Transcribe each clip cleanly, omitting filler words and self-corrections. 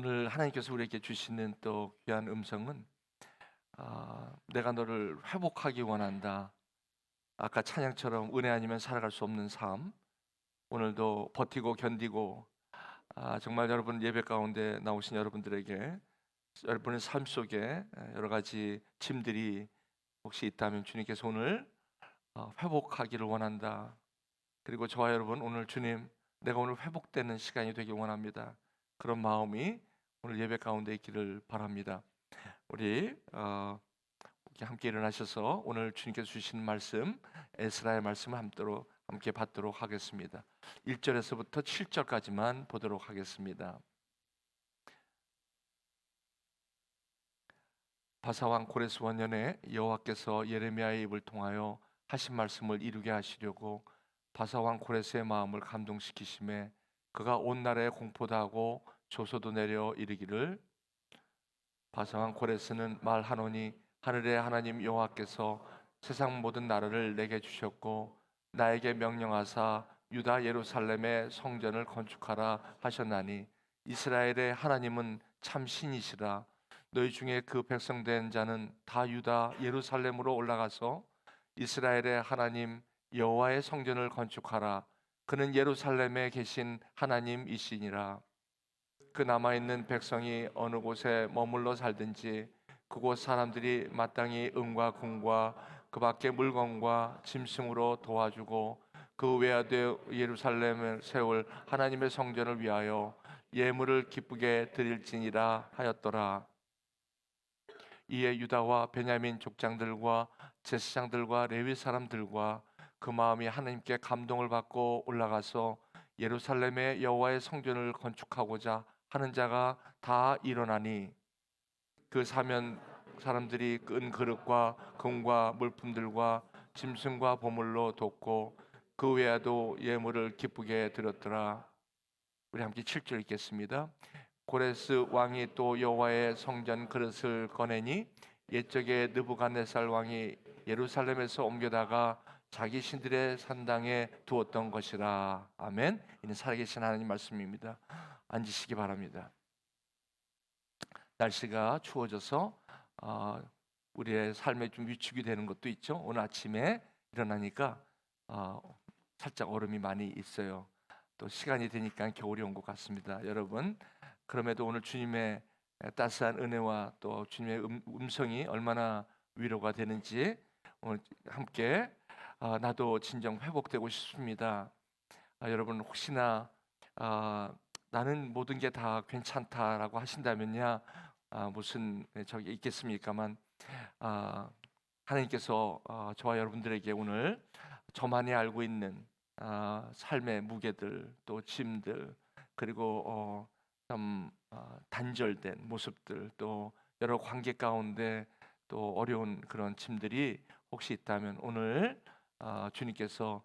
오늘 하나님께서 우리에게 주시는 또 귀한 음성은 내가 너를 회복하기 원한다. 아까 찬양처럼 은혜 아니면 살아갈 수 없는 삶, 오늘도 버티고 견디고 정말 여러분 예배 가운데 나오신 여러분들에게 여러분의 삶 속에 여러 가지 짐들이 혹시 있다면 주님께서 오늘 회복하기를 원한다. 그리고 저와 여러분 오늘 주님, 내가 오늘 회복되는 시간이 되길 원합니다. 그런 마음이 오늘 예배 가운데 있기를 바랍니다. 우리 이렇게 함께 일어나셔서 오늘 주님께서 주신 말씀, 에스라의 말씀을 함께 받도록 하겠습니다. 1절에서부터 7절까지만 보도록 하겠습니다. 바사왕 고레스 원년에 여호와께서 예레미야의 입을 통하여 하신 말씀을 이루게 하시려고 바사왕 고레스의 마음을 감동시키심에 그가 온 나라에 공포도 하고 조소도 내려 이르기를, 바사왕 고레스는 말하노니 하늘의 하나님 여호와께서 세상 모든 나라를 내게 주셨고 나에게 명령하사 유다 예루살렘의 성전을 건축하라 하셨나니 이스라엘의 하나님은 참 신이시라. 너희 중에 그 백성된 자는 다 유다 예루살렘으로 올라가서 이스라엘의 하나님 여호와의 성전을 건축하라. 그는 예루살렘에 계신 하나님이시니라. 그 남아있는 백성이 어느 곳에 머물러 살든지 그곳 사람들이 마땅히 은과 금과 그 밖의 물건과 짐승으로 도와주고 그 외아되 예루살렘을 세울 하나님의 성전을 위하여 예물을 기쁘게 드릴지니라 하였더라. 이에 유다와 베냐민 족장들과 제사장들과 레위 사람들과 그 마음이 하나님께 감동을 받고 올라가서 예루살렘의 여호와의 성전을 건축하고자 하는 자가 다 일어나니 그 사면 사람들이 은 그릇과 금과 물품들과 짐승과 보물로 돕고 그 외에도 예물을 기쁘게 드렸더라. 우리 함께 7절 읽겠습니다. 고레스 왕이 또 여호와의 성전 그릇을 꺼내니 옛적에 느부갓네살 왕이 예루살렘에서 옮겨다가 자기 신들의 산당에 두었던 것이라. 아멘. 이는 살아계신 하나님 말씀입니다. 앉으시기 바랍니다. 날씨가 추워져서 우리의 삶에 좀 위축이 되는 것도 있죠. 오늘 아침에 일어나니까 살짝 얼음이 많이 있어요. 또 시간이 되니까 겨울이 온 것 같습니다. 여러분, 그럼에도 오늘 주님의 따스한 은혜와 또 주님의 음성이 얼마나 위로가 되는지 오늘 함께 나도 진정 회복되고 싶습니다. 여러분 혹시나 나는 모든 게 다 괜찮다라고 하신다면야 무슨 저기 있겠습니까만 하나님께서 저와 여러분들에게 오늘 저만이 알고 있는 삶의 무게들 또 짐들 그리고 좀 단절된 모습들 또 여러 관계 가운데 또 어려운 그런 짐들이 혹시 있다면 오늘 주님께서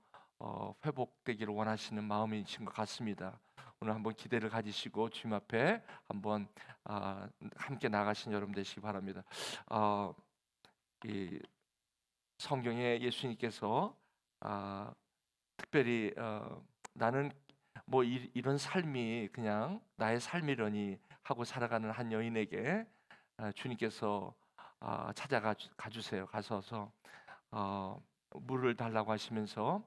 회복되기를 원하시는 마음이신 것 같습니다. 오늘 한번 기대를 가지시고 주님 앞에 한번 함께 나가신 여러분 되시기 바랍니다. 이 성경에 예수님께서 특별히 나는 뭐 이런 삶이 그냥 나의 삶이려니 하고 살아가는 한 여인에게 주님께서 찾아가 주세요. 가셔서 물을 달라고 하시면서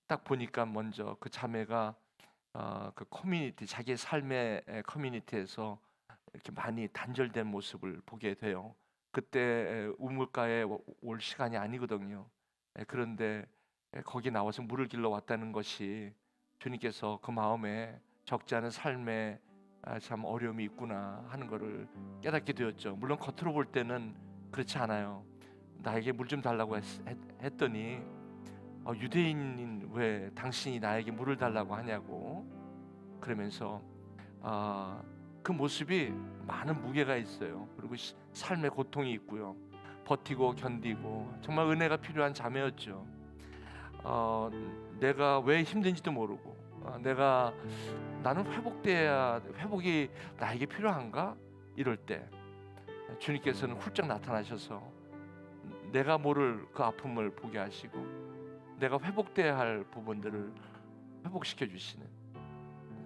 딱 보니까 먼저 그 자매가 그 커뮤니티 자기의 삶의 커뮤니티에서 이렇게 많이 단절된 모습을 보게 돼요. 그때 우물가에 올 시간이 아니거든요. 그런데 거기 나와서 물을 길러 왔다는 것이 주님께서 그 마음에 적지 않은 삶에 참 어려움이 있구나 하는 것을 깨닫게 되었죠. 물론 겉으로 볼 때는 그렇지 않아요. 나에게 물 좀 달라고 했더니 유대인인 왜 당신이 나에게 물을 달라고 하냐고 그러면서 그 모습이 많은 무게가 있어요. 그리고 삶의 고통이 있고요. 버티고 견디고 정말 은혜가 필요한 자매였죠. 내가 왜 힘든지도 모르고 나는 회복이 나에게 필요한가? 이럴 때 주님께서는 훌쩍 나타나셔서 내가 모를 그 아픔을 보게 하시고 내가 회복돼야 할 부분들을 회복시켜 주시는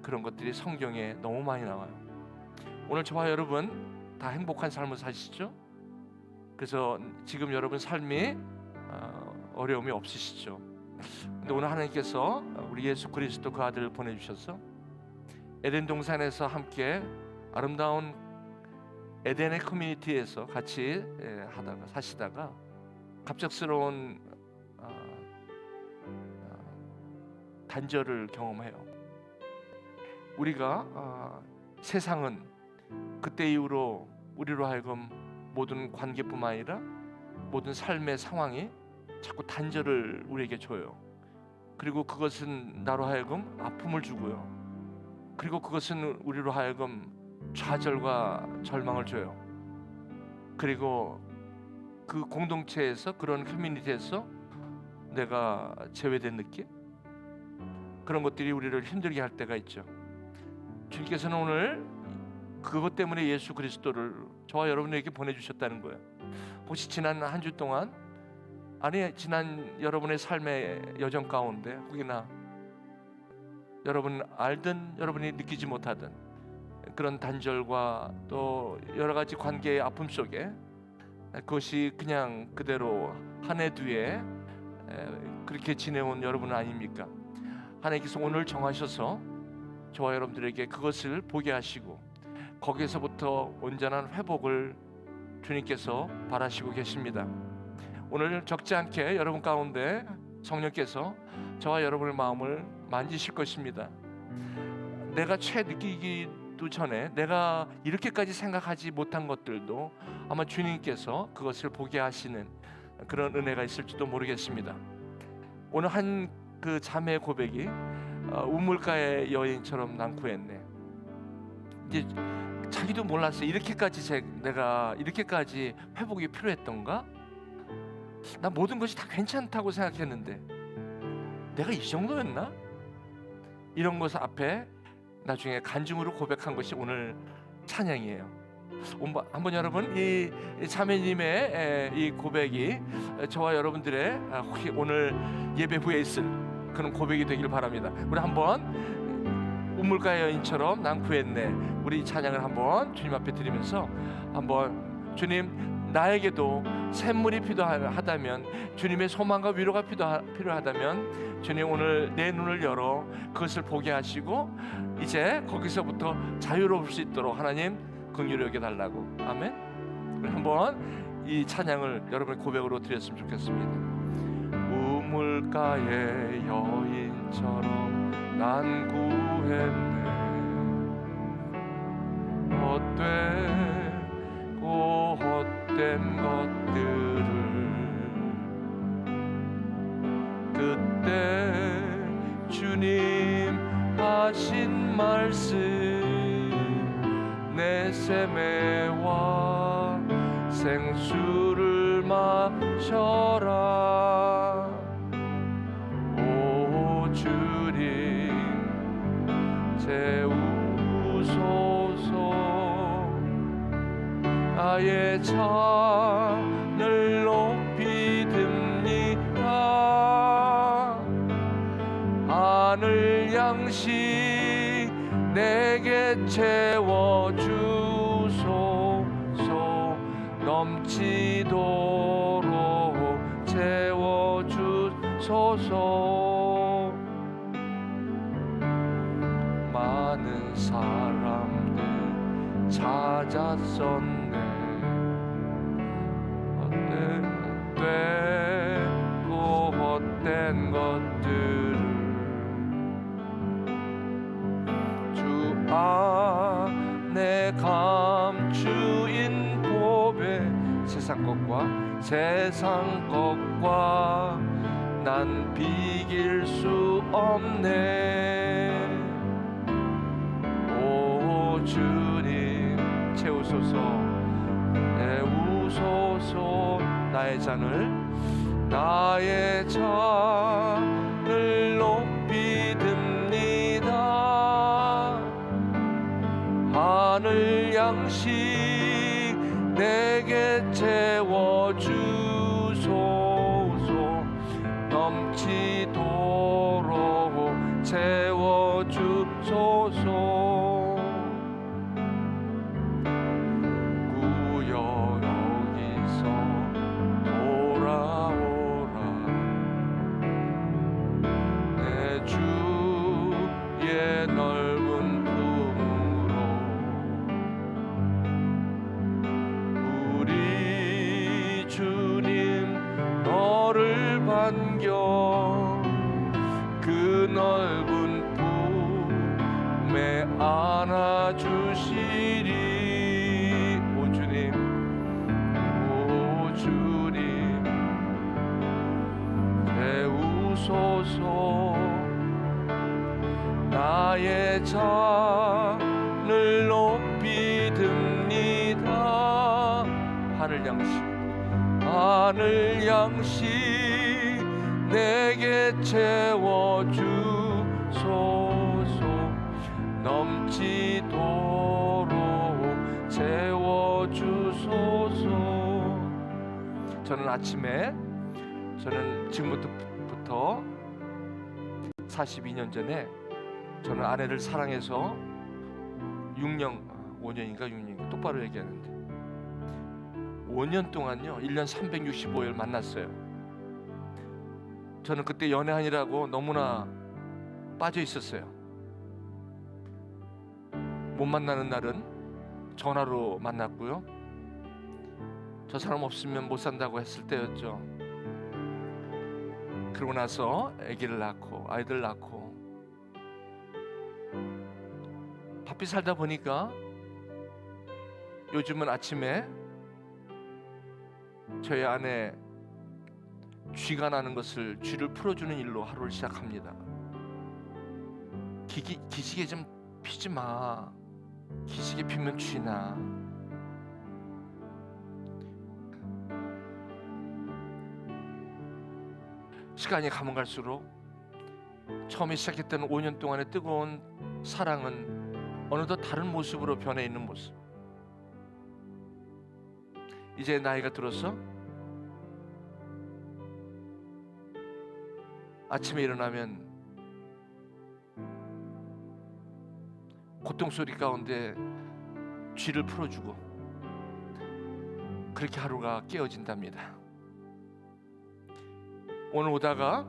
그런 것들이 성경에 너무 많이 나와요. 오늘 저와 여러분 다 행복한 삶을 사시죠? 그래서 지금 여러분 삶이 어려움이 없으시죠? 근데 오늘 하나님께서 우리 예수 그리스도 그 아들을 보내주셔서 에덴 동산에서 함께 아름다운 에덴의 커뮤니티에서 같이 사시다가 갑작스러운 단절을 경험해요. 우리가 세상은 그때 이후로 우리로 하여금 모든 관계뿐만 아니라 모든 삶의 상황이 자꾸 단절을 우리에게 줘요. 그리고 그것은 나로 하여금 아픔을 주고요. 그리고 그것은 우리로 하여금 좌절과 절망을 줘요. 그리고 그 공동체에서, 그런 커뮤니티에서 내가 제외된 느낌? 그런 것들이 우리를 힘들게 할 때가 있죠. 주님께서는 오늘 그것 때문에 예수 그리스도를 저와 여러분에게 보내주셨다는 거예요. 혹시 지난 한 주 동안, 아니 지난 여러분의 삶의 여정 가운데 혹이나 여러분 알든 여러분이 느끼지 못하든 그런 단절과 또 여러 가지 관계의 아픔 속에 그것이 그냥 그대로 한 해 뒤에 그렇게 지내온 여러분은 아닙니까? 하나님께서 오늘 정하셔서 저와 여러분들에게 그것을 보게 하시고 거기에서부터 온전한 회복을 주님께서 바라시고 계십니다. 오늘 적지 않게 여러분 가운데 성령께서 저와 여러분의 마음을 만지실 것입니다. 내가 채 느끼기도 전에 내가 이렇게까지 생각하지 못한 것들도 아마 주님께서 그것을 보게 하시는 그런 은혜가 있을지도 모르겠습니다. 오늘 한 그 자매의 고백이 우물가의 여인처럼 난쿠했네. 이제 자기도 몰랐어요. 이렇게까지 내가 이렇게까지 회복이 필요했던가? 나 모든 것이 다 괜찮다고 생각했는데 내가 이 정도였나? 이런 것을 앞에 나중에 간증으로 고백한 것이 오늘 찬양이에요. 한번 여러분 이 자매님의 이 고백이 저와 여러분들의 혹시 오늘 예배 후에 있을 그런 고백이 되길 바랍니다. 우리 한번 우물가의 여인처럼 난 구했네, 우리 찬양을 한번 주님 앞에 드리면서 한번 주님, 나에게도 샘물이 필요하다면, 주님의 소망과 위로가 필요하다면 주님 오늘 내 눈을 열어 그것을 보게 하시고 이제 거기서부터 자유로울 수 있도록 하나님 긍휼히 여겨달라고. 아멘. 우리 한번 이 찬양을 여러분의 고백으로 드렸으면 좋겠습니다. 우물가의 여인처럼 난 구했네. 헛되고 헛된 것들을 그때 주님 하신 말씀, 내 세매와 생수를 마셔라. 오 주님 채우소서. 나의 잔을 높이 듭니다. 하늘 양식 내게 채워주소서. 넘치도록 채워주소서. 많은 사람들 찾았었네. 헛되고 헛된 것들을 주 안에 감추인 보배, 세상 것과 난 비길 수 없네. 오 주님 채우소서, 채우소서. 나의 잔을 높이 듭니다. 하늘 양식 내게 채워주소서. 넘치도록 채워주소서. 내 잔을 높이 듭니다. 하늘 양식 내게 채워주소서. 넘치도록 채워주소서. 저는 아침에, 저는 지금부터 42년 전에 저는 아내를 사랑해서 5년인가 6년, 똑바로 얘기하는데 5년 동안요 1년 365일 만났어요. 저는 그때 연애하느라고 너무나 빠져 있었어요. 못 만나는 날은 전화로 만났고요. 저 사람 없으면 못 산다고 했을 때였죠. 그러고 나서 아기를 낳고 아이들 낳고 바삐 살다 보니까 요즘은 아침에 저희 아내 쥐가 나는 것을 쥐를 풀어주는 일로 하루를 시작합니다. 기지개 좀 피지 마. 기지개 피면 쥐나. 시간이 가면 갈수록 처음에 시작했던 5년 동안의 뜨거운 사랑은 어느덧 다른 모습으로 변해 있는 모습. 이제 나이가 들어서 아침에 일어나면 고통소리 가운데 쥐를 풀어주고 그렇게 하루가 깨어진답니다. 오늘 오다가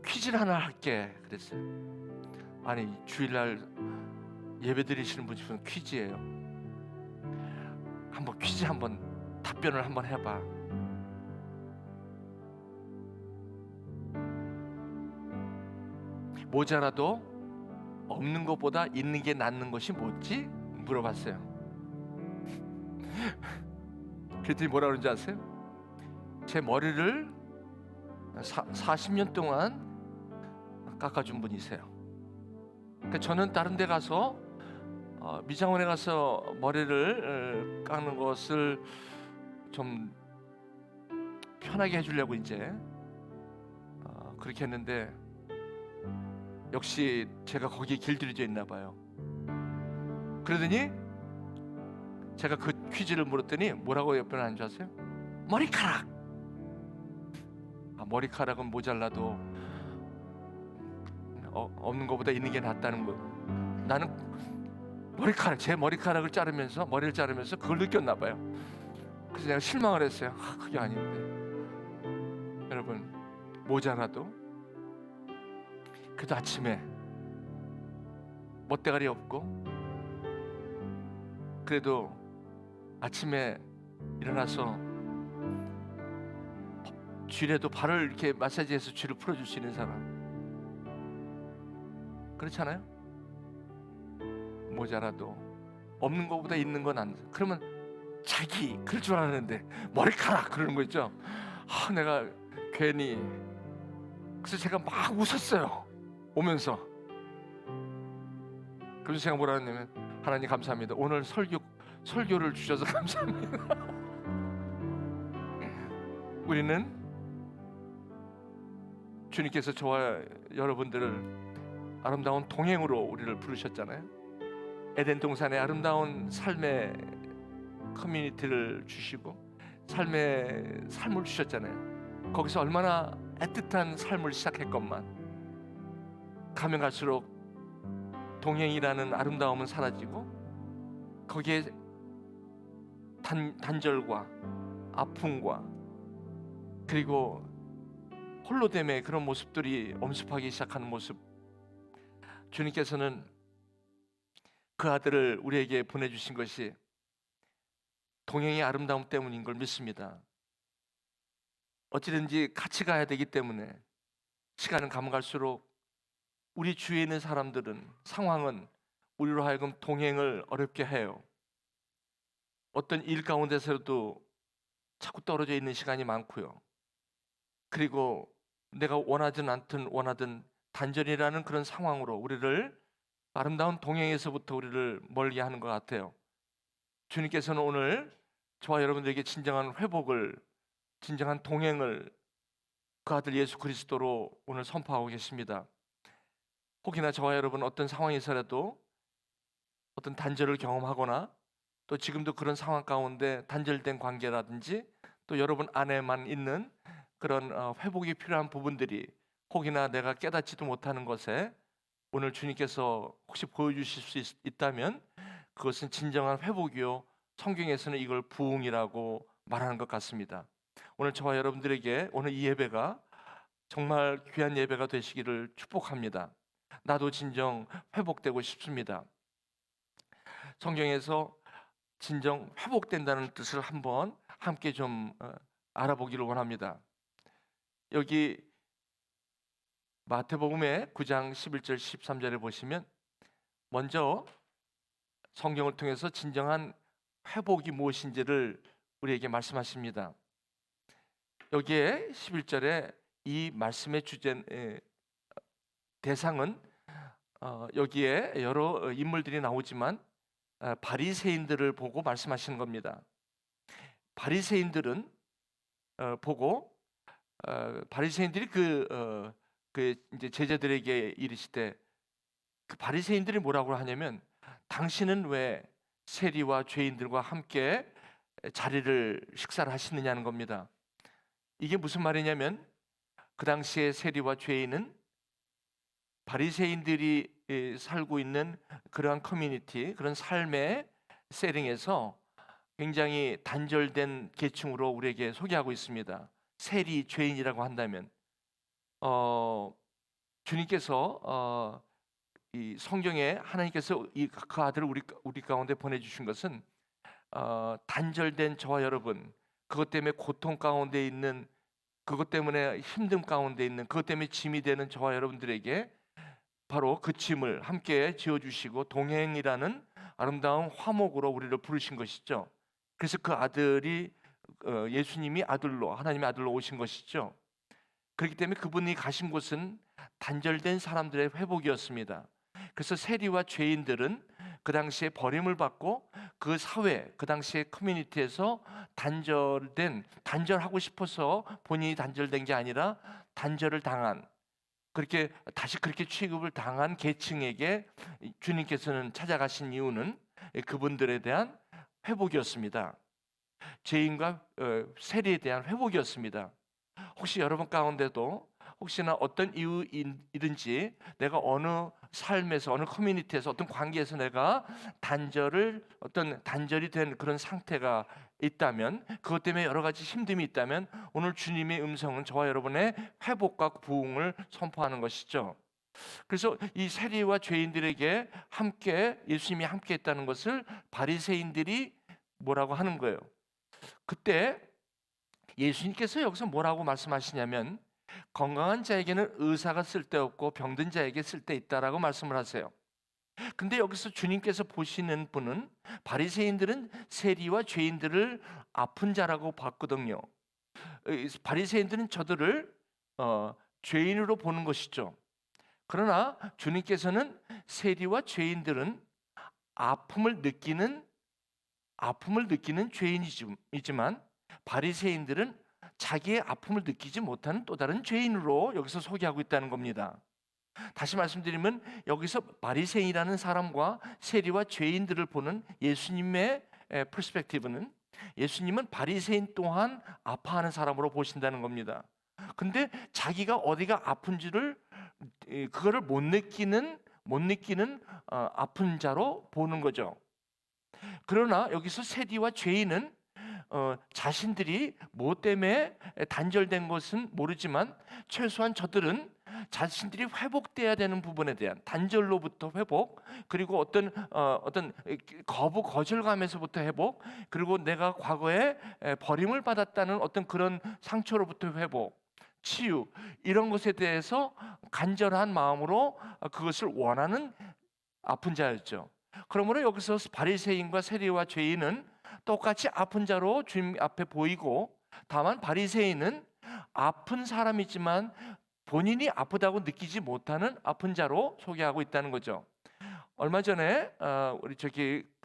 퀴즈를 하나 할게 그랬어요. 아니 주일날 예배 드리시는 분 집은 퀴즈예요. 한번 퀴즈 한번 답변을 한번 해봐. 모자라도 없는 것보다 있는 게 낫는 것이 뭐지? 물어봤어요. 그랬더니 뭐라 그런지 아세요? 제 머리를 40년 동안 깎아준 분이세요. 그러니까 저는 다른 데 가서 미장원에 가서 머리를 깎는 것을 좀 편하게 해주려고 이제 그렇게 했는데 역시 제가 거기에 길들여져 있나 봐요. 그러더니 제가 그 퀴즈를 물었더니 뭐라고 옆에 하는 줄 아세요? 머리카락! 머리카락은 모자라도 없는 것보다 있는 게 낫다는 거. 나는 제 머리카락을 자르면서 머리를 자르면서 그걸 느꼈나 봐요. 그래서 내가 실망을 했어요. 그게 아닌데. 여러분 모자라도 그래도 아침에 멋대가리 없고 그래도 아침에 일어나서 쥐라도 발을 이렇게 마사지해서 쥐를 풀어줄 수 있는 사람, 그렇잖아요. 모자라도 없는 것보다 있는 건 안. 그러면 자기 그럴 줄 알았는데 머리카락 그러는 거 있죠. 내가 괜히. 그래서 제가 막 웃었어요 오면서. 그래서 제가 뭐라 했냐면 하나님 감사합니다. 오늘 설교를 주셔서 감사합니다. 우리는 주님께서 저와 여러분들을 아름다운 동행으로 우리를 부르셨잖아요. 에덴 동산에 아름다운 삶의 커뮤니티를 주시고 삶을 주셨잖아요. 거기서 얼마나 애틋한 삶을 시작했건만 가면 갈수록 동행이라는 아름다움은 사라지고 거기에 단절과 아픔과 그리고 홀로됨의 그런 모습들이 엄습하기 시작하는 모습. 주님께서는 그 아들을 우리에게 보내주신 것이 동행의 아름다움 때문인 걸 믿습니다. 어찌든지 같이 가야 되기 때문에 시간은 가면 갈수록 우리 주위에 있는 사람들은, 상황은 우리로 하여금 동행을 어렵게 해요. 어떤 일 가운데서도 자꾸 떨어져 있는 시간이 많고요. 그리고 내가 원하든 단절이라는 그런 상황으로 우리를 아름다운 동행에서부터 우리를 멀게 하는 것 같아요. 주님께서는 오늘 저와 여러분들에게 진정한 회복을, 진정한 동행을 그 아들 예수 그리스도로 오늘 선포하고 계십니다. 혹이나 저와 여러분 어떤 상황에서라도 어떤 단절을 경험하거나 또 지금도 그런 상황 가운데 단절된 관계라든지 또 여러분 안에만 있는 그런 회복이 필요한 부분들이 혹이나 내가 깨닫지도 못하는 것에 오늘 주님께서 혹시 보여주실 수 있다면 그것은 진정한 회복이요, 성경에서는 이걸 부흥이라고 말하는 것 같습니다. 오늘 저와 여러분들에게 오늘 이 예배가 정말 귀한 예배가 되시기를 축복합니다. 나도 진정 회복되고 싶습니다. 성경에서 진정 회복된다는 뜻을 한번 함께 좀 알아보기를 원합니다. 여기 마태복음의 9장 11절 13절에 보시면 먼저 성경을 통해서 진정한 회복이 무엇인지를 우리에게 말씀하십니다. 여기에 11절에 이 말씀의 주제 대상은 여기에 여러 인물들이 나오지만 바리새인들을 보고 말씀하시는 겁니다. 바리새인들은 보고 바리새인들이 그 이제 제자들에게 이르시되, 그 바리새인들이 뭐라고 하냐면 당신은 왜 세리와 죄인들과 함께 식사를 하시느냐는 겁니다. 이게 무슨 말이냐면 그 당시에 세리와 죄인은 바리새인들이 살고 있는 그러한 커뮤니티, 그런 삶의 세링에서 굉장히 단절된 계층으로 우리에게 소개하고 있습니다. 세리, 죄인이라고 한다면 주님께서 이 성경에 하나님께서 그 아들을 우리 가운데 보내주신 것은 단절된 저와 여러분, 그것 때문에 고통 가운데 있는, 그것 때문에 힘듦 가운데 있는, 그것 때문에 짐이 되는 저와 여러분들에게 바로 그 짐을 함께 지어주시고 동행이라는 아름다운 화목으로 우리를 부르신 것이죠. 그래서 그 아들이 예수님이 아들로, 하나님의 아들로 오신 것이죠. 그렇기 때문에 그분이 가신 곳은 단절된 사람들의 회복이었습니다. 그래서 세리와 죄인들은 그 당시에 버림을 받고 그 사회, 그 당시에 커뮤니티에서 단절하고 싶어서 본인이 단절된 게 아니라 단절을 당한, 그렇게 다시 그렇게 취급을 당한 계층에게 주님께서는 찾아가신 이유는 그분들에 대한 회복이었습니다. 죄인과 세리에 대한 회복이었습니다. 혹시 여러분 가운데도 혹시나 어떤 이유이든지 내가 어느 삶에서, 어느 커뮤니티에서, 어떤 관계에서 내가 단절이 된 그런 상태가 있다면, 그것 때문에 여러 가지 힘듦이 있다면 오늘 주님의 음성은 저와 여러분의 회복과 부흥을 선포하는 것이죠. 그래서 이 세리와 죄인들에게 예수님이 함께 했다는 것을 바리새인들이 뭐라고 하는 거예요. 그때 예수님께서 여기서 뭐라고 말씀하시냐면 건강한 자에게는 의사가 쓸데없고 병든 자에게 쓸데있다라고 말씀을 하세요. 근데 여기서 주님께서 보시는 분은 바리새인들은 세리와 죄인들을 아픈 자라고 봤거든요. 바리새인들은 저들을 죄인으로 보는 것이죠. 그러나 주님께서는 세리와 죄인들은 아픔을 느끼는 죄인이지만 바리새인들은 자기의 아픔을 느끼지 못하는 또 다른 죄인으로 여기서 소개하고 있다는 겁니다. 다시 말씀드리면 여기서 바리새인이라는 사람과 세리와 죄인들을 보는 예수님의 퍼스펙티브는, 예수님은 바리새인 또한 아파하는 사람으로 보신다는 겁니다. 근데 자기가 어디가 아픈지를 그거를 못 느끼는 아픈 자로 보는 거죠. 그러나 여기서 세리와 죄인은 자신들이 뭐 때문에 단절된 것은 모르지만 최소한 저들은 자신들이 회복돼야 되는 부분에 대한 단절로부터 회복, 그리고 어떤 거절감에서부터 회복, 그리고 내가 과거에 버림을 받았다는 어떤 그런 상처로부터 회복, 치유, 이런 것에 대해서 간절한 마음으로 그것을 원하는 아픈 자였죠. 그러므로 여기서 바리새인과 세리와 죄인은 똑같이 아픈 자로 주님 앞에 보이고, 다만 바리새인은 아픈 사람이지만 본인이 아프다고 느끼지 못하는 아픈 자로 소개하고 있다는 거죠. 얼마 전에 우리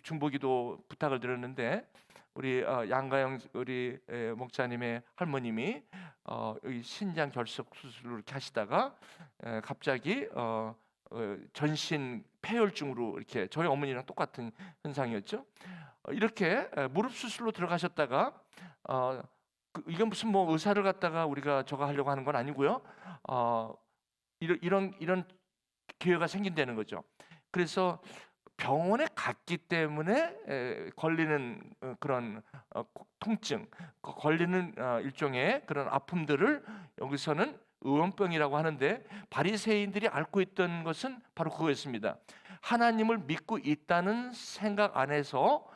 중보기도 부탁을 드렸는데 우리 양가영 우리 목사님의 할머님이 이 신장 결석 수술을 이렇게 하시다가 갑자기 전신 폐혈증으로 이렇게 저희 어머니랑 똑같은 현상이었죠. 이렇게 무릎 수술로 들어가셨다가 이건 무슨 뭐 의사를 갖다가 우리가 저거 하려고 하는 건 아니고요. 이런 기회가 생긴다는 거죠. 그래서 병원에 갔기 때문에 걸리는 그런 통증, 걸리는 일종의 그런 아픔들을 여기서는 의원병이라고 하는데, 바리새인들이 앓고 있던 것은 바로 그거였습니다. 하나님을 믿고 있다는 생각 안에서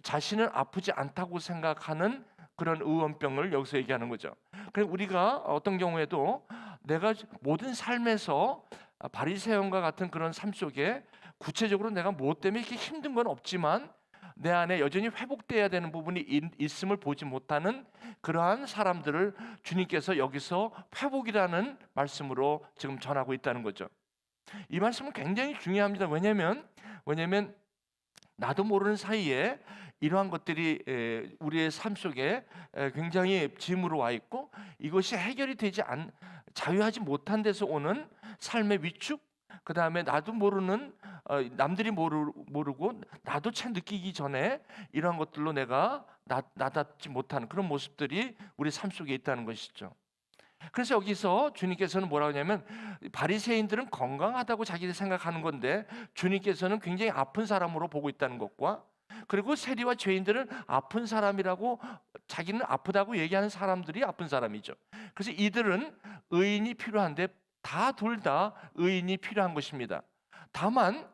자신은 아프지 않다고 생각하는 그런 의원병을 여기서 얘기하는 거죠. 그래서 우리가 어떤 경우에도 내가 모든 삶에서 바리새인과 같은 그런 삶 속에 구체적으로 내가 무엇 때문에 이렇게 힘든 건 없지만 내 안에 여전히 회복돼야 되는 부분이 있음을 보지 못하는 그러한 사람들을 주님께서 여기서 회복이라는 말씀으로 지금 전하고 있다는 거죠. 이 말씀은 굉장히 중요합니다. 왜냐하면 나도 모르는 사이에 이러한 것들이 우리의 삶 속에 굉장히 짐으로 와 있고, 이것이 해결이 되지 자유하지 못한 데서 오는 삶의 위축, 그 다음에 나도 모르는 남들이 모르고 나도 채 느끼기 전에 이러한 것들로 내가 나답지 못하는 그런 모습들이 우리 삶 속에 있다는 것이죠. 그래서 여기서 주님께서는 뭐라고 하냐면, 바리새인들은 건강하다고 자기들 생각하는 건데 주님께서는 굉장히 아픈 사람으로 보고 있다는 것과, 그리고 세리와 죄인들은 아픈 사람이라고, 자기는 아프다고 얘기하는 사람들이 아픈 사람이죠. 그래서 이들은 의인이 필요한데 둘 다 의인이 필요한 것입니다. 다만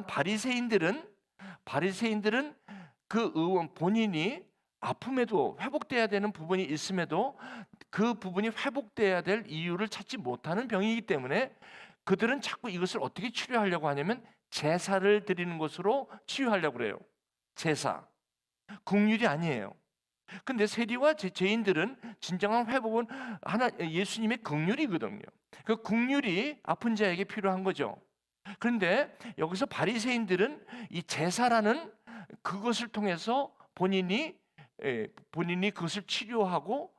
바리새인들은 그 의원 본인이 아픔에도 회복돼야 되는 부분이 있음에도 그 부분이 회복돼야 될 이유를 찾지 못하는 병이기 때문에 그들은 자꾸 이것을 어떻게 치료하려고 하냐면 제사를 드리는 것으로 치유하려고 그래요. 제사, 긍휼이 아니에요. 근데 세리와 죄인들은 진정한 회복은 예수님의 긍휼이거든요. 그 긍휼이 아픈 자에게 필요한 거죠. 그런데 여기서 바리새인들은 이 제사라는 그것을 통해서 본인이 그것을 치료하고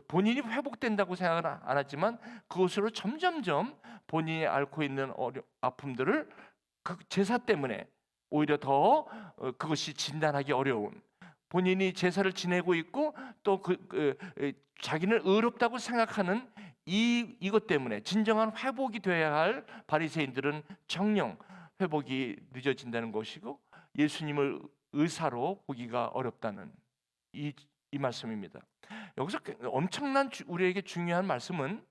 본인이 회복된다고 생각은 안 하지만 그것으로 점점점 본인이 앓고 있는 아픔들을 그 제사 때문에 오히려 더 그것이 진단하기 어려운, 본인이 제사를 지내고 있고 또 자기는 의롭다고 생각하는 이것 때문에 진정한 회복이 돼야 할 바리새인들은 정령 회복이 늦어진다는 것이고 예수님을 의사로 보기가 어렵다는 이 말씀입니다. 여기서 엄청난 우리에게 중요한 말씀은